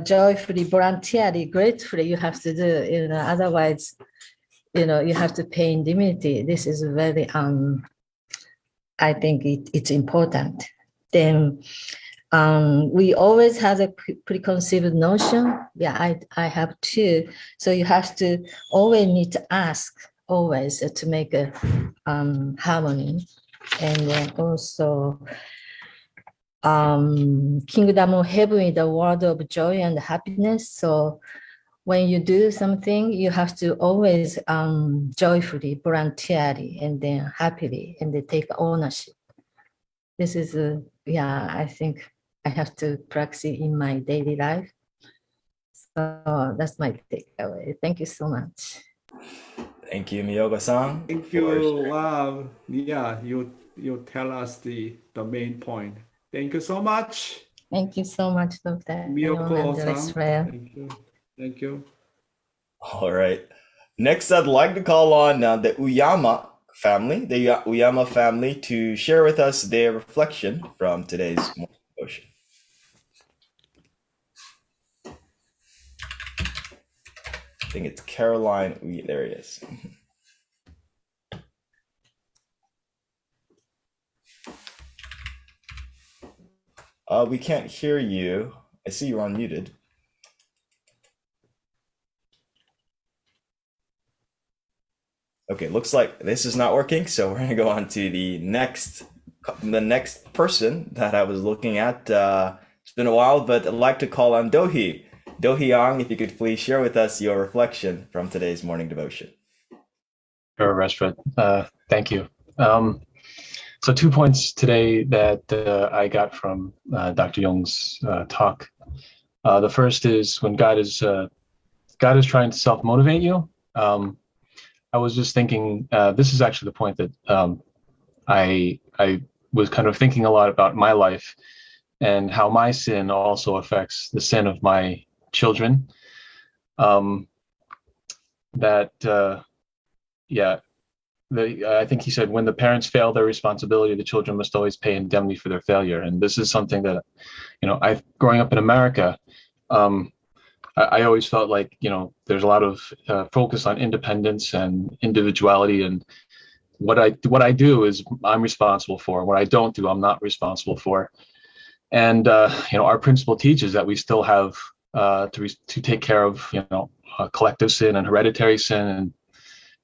J: joyfully, voluntarily, gratefully, you have to do, otherwise, you have to pay indemnity. This is very, I think it's important. Then we always have a preconceived notion. Yeah, I have too. So you have to always need to ask, always to make a harmony. And then also, kingdom of heaven is the world of joy and happiness. So when you do something, you have to always joyfully, voluntarily, and then happily, and then take ownership. This is, I think I have to practice in my daily life. So that's my takeaway. Thank you so much.
A: Thank you, Mihoko-san.
D: Thank you. Wow. Yeah, you tell us the main point. Thank you so much.
J: Thank you so much, Dr.
D: Mihoko-san. Thank you. Thank you.
A: All right. Next, I'd like to call on the Uyama family, to share with us their reflection from today's morning devotion. I think it's Caroline. There it is. We can't hear you. I see you're unmuted. Okay, looks like this is not working, so we're gonna go on to the next person that I was looking at. It's been a while, but I'd like to call on Dohee Yong, if you could please share with us your reflection from today's morning devotion.
K: Sure, Restaurant. Thank you. So 2 points today that I got from Dr. Yong's talk. The first is when God is trying to self-motivate you. I was just thinking, this is actually the point that I was kind of thinking a lot about my life and how my sin also affects the sin of my children. I think he said, when the parents fail their responsibility, the children must always pay indemnity for their failure. And this is something that, growing up in America, I always felt like, there's a lot of focus on independence and individuality, and what I do is I'm responsible for. What I don't do, I'm not responsible for. And our principle teaches that we still have to take care of collective sin and hereditary sin. And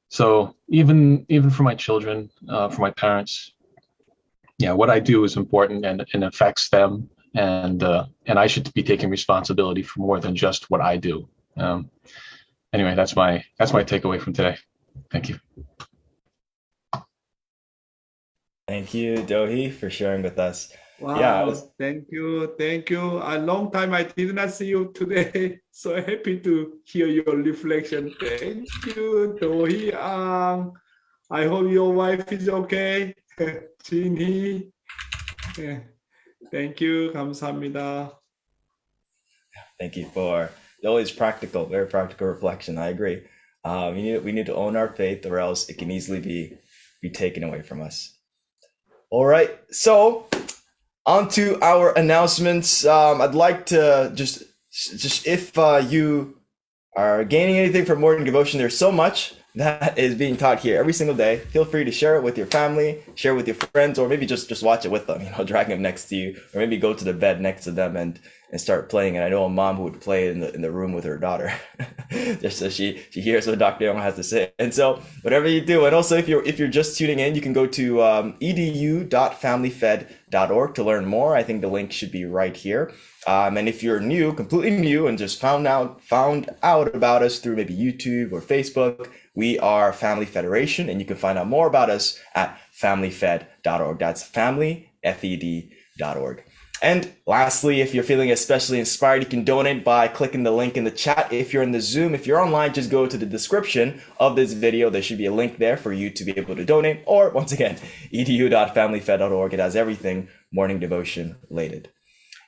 K: so even for my children, for my parents, what I do is important and affects them. And I should be taking responsibility for more than just what I do. Anyway, that's my takeaway from today. Thank you.
A: Thank you, Dohee, for sharing with us.
D: Wow, thank you. A long time I did not see you today. So happy to hear your reflection. Thank you, Dohee. I hope your wife is okay. Jeannie. Yeah. Thank you. 감사합니다.
A: Thank you for always very practical reflection. I agree. We need to own our faith, or else it can easily be taken away from us. All right. So on to our announcements. I'd like to just if you are gaining anything from morning devotion, there's so much that is being taught here every single day. Feel free to share it with your family, share it with your friends, or maybe just watch it with them, drag them next to you, or maybe go to the bed next to them and and start playing. And I know a mom who would play it in the room with her daughter, just so she hears what Dr. Yong has to say. And so whatever you do, and also if you're just tuning in, you can go to edu.familyfed.org to learn more. I think the link should be right here. And if you're new, completely new, and just found out about us through maybe YouTube or Facebook, we are Family Federation, and you can find out more about us at familyfed.org. That's familyfed.org. And lastly, if you're feeling especially inspired, you can donate by clicking the link in the chat. If you're in the Zoom, if you're online, just go to the description of this video. There should be a link there for you to be able to donate. Or once again, edu.familyfed.org. It has everything morning devotion related.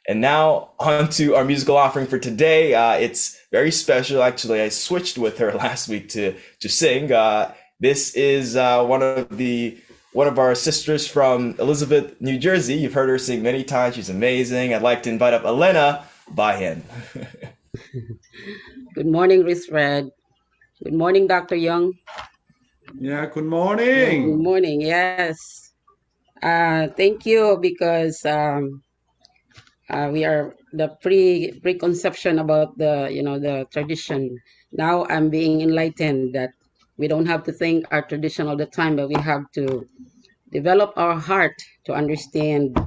A: And now on to our musical offering for today. It's very special. Actually, I switched with her last week to sing. This is one of our sisters from Elizabeth, New Jersey. You've heard her sing many times. She's amazing. I'd like to invite up Elena by hand.
L: Good morning, Miss Red. Good morning, Dr. Young.
D: Yeah, good
L: Good
D: morning.
L: morning. Yes. Thank you because we are the preconception about the tradition. Now I'm being enlightened that we don't have to think our tradition all the time, but we have to develop our heart to understand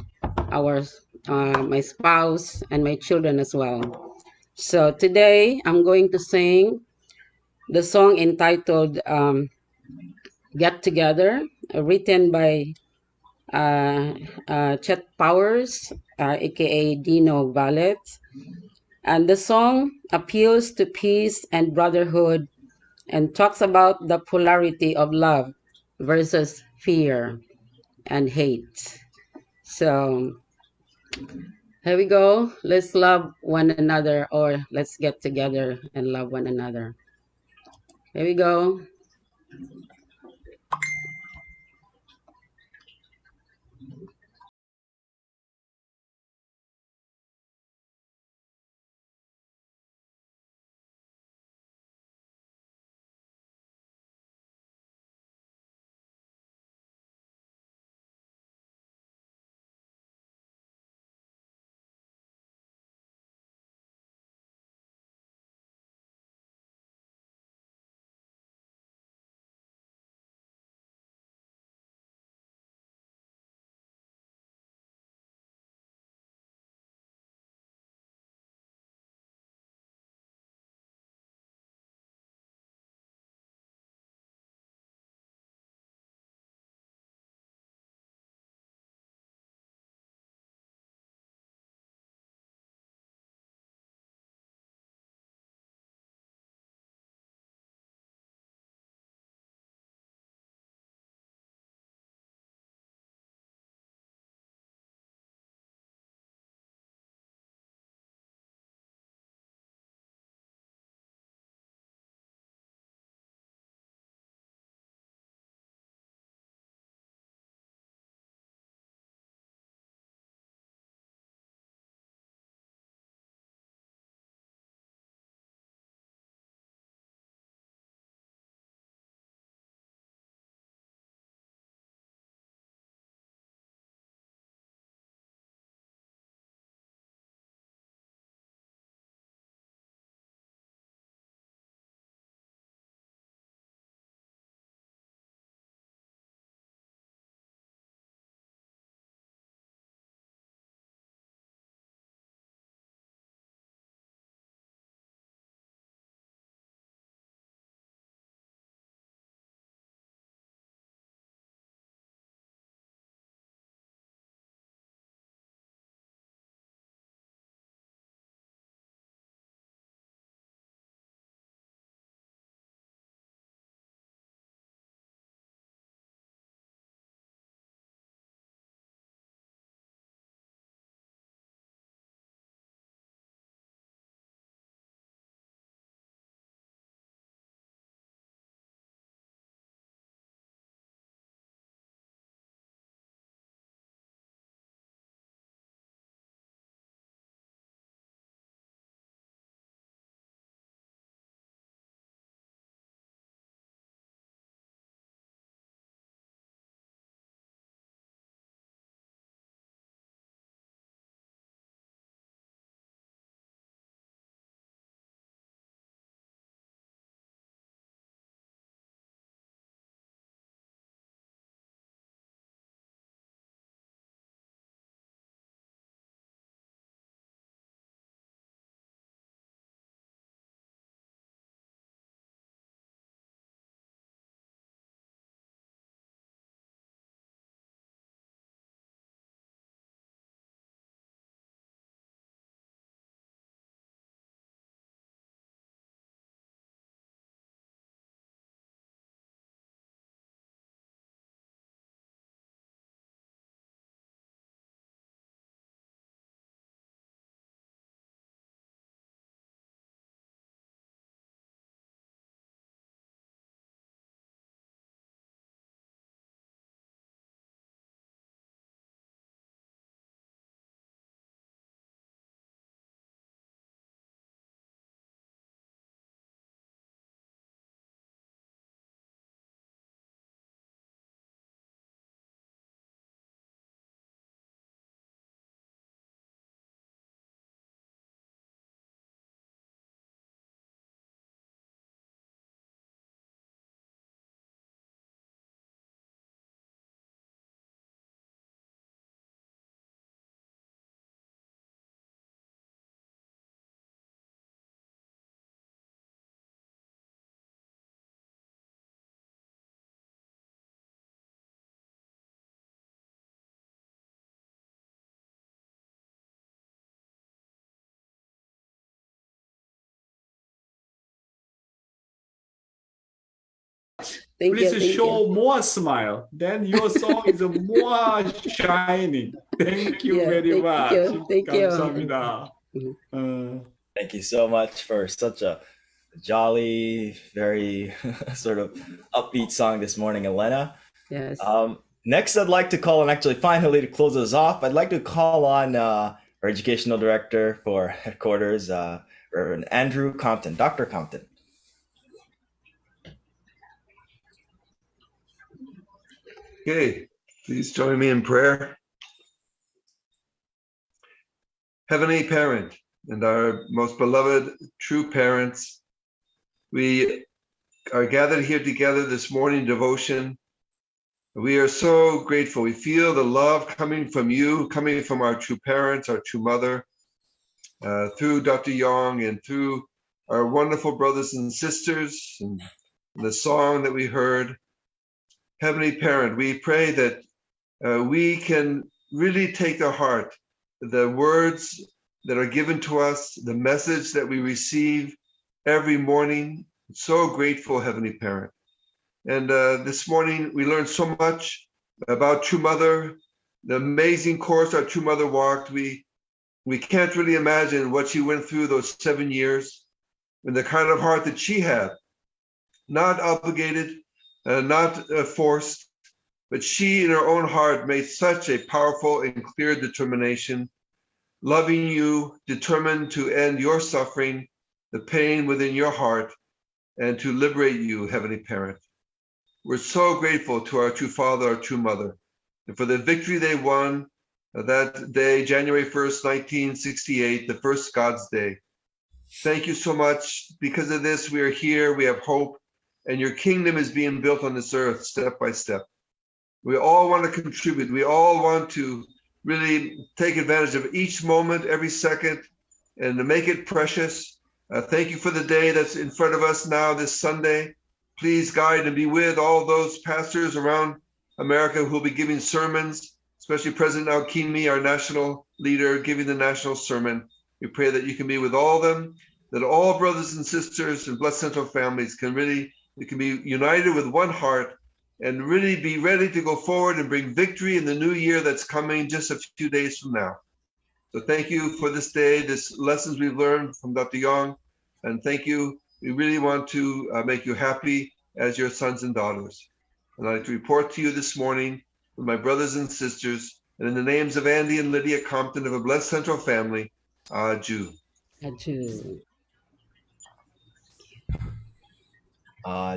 L: our my spouse and my children as well. So today I'm going to sing the song entitled Get Together, written by Chet Powers, aka Dino Ballet. And the song appeals to peace and brotherhood and talks about the polarity of love versus fear and hate. So here we go. Let's love one another, or let's get together and love one another. Here we go. Thank you.
D: Please show more smile. Then your song is more shining. Thank you very much.
L: Thank you.
D: 감사합니다.
A: Thank you so much for such a jolly, very sort of upbeat song this morning, Elena.
L: Yes.
A: Next, I'd like to call on, actually, finally, to close us off, I'd like to call on our educational director for headquarters, Reverend Andrew Compton, Dr. Compton.
M: Okay, please join me in prayer. Heavenly Parent and our most beloved true parents, we are gathered here together this morning devotion. We are so grateful. We feel the love coming from you, coming from our true parents, our true mother, through Dr. Yong and through our wonderful brothers and sisters and the song that we heard. Heavenly Parent, we pray that we can really take to heart the words that are given to us, the message that we receive every morning. So grateful, Heavenly Parent. And this morning we learned so much about True Mother, the amazing course our True Mother walked. We can't really imagine what she went through those 7 years and the kind of heart that she had, not obligated, not forced, but she in her own heart made such a powerful and clear determination, loving you, determined to end your suffering, the pain within your heart, and to liberate you, Heavenly Parent. We're so grateful to our true Father, our true Mother, and for the victory they won that day, January 1st, 1968, the first God's Day. Thank you so much. Because of this, we are here, we have hope, and your kingdom is being built on this earth step by step. We all want to contribute. We all want to really take advantage of each moment, every second, and to make it precious. Thank you for the day that's in front of us now this Sunday. Please guide and be with all those pastors around America who will be giving sermons, especially President Al-Kimi, our national leader, giving the national sermon. We pray that you can be with all of them, that all brothers and sisters and Blessed Central families can be united with one heart and really be ready to go forward and bring victory in the new year that's coming just a few days from now. So thank you for this day, this lessons we've learned from Dr. Yong, and thank you. We really want to make you happy as your sons and daughters. And I'd like to report to you this morning with my brothers and sisters, and in the names of Andy and Lydia Compton of a Blessed Central family, Jew.
L: Jew.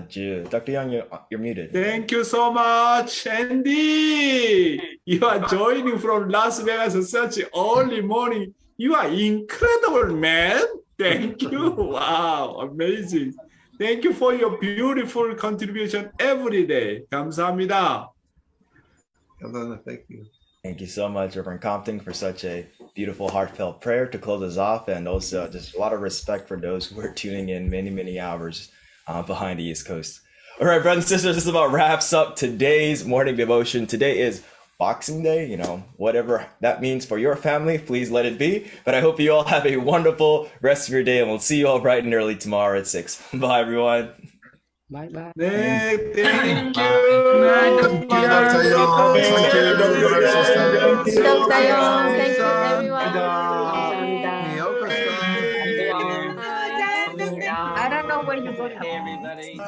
A: Jew. Dr. Young, you're muted.
D: Thank you so much, Andy. You are joining from Las Vegas such early morning. You are incredible, man. Thank you. Wow, amazing. Thank you for your beautiful contribution every day. 감사합니다.
M: Thank you.
A: Thank you so much, Reverend Compton, for such a beautiful, heartfelt prayer to close us off, and also just a lot of respect for those who are tuning in many, many hours behind the East Coast. All right, brothers and sisters, this about wraps up today's morning devotion. Today is Boxing Day, whatever that means for your family, please let it be. But I hope you all have a wonderful rest of your day, and we'll see you all bright and early tomorrow at 6. Bye, everyone.
L: Bye-bye.
D: Thank you.
N: Thank you, Dr. Yong. Thank you,
E: Dr. Yong, thank you, everyone.
J: I don't know where you're going.
N: Everybody.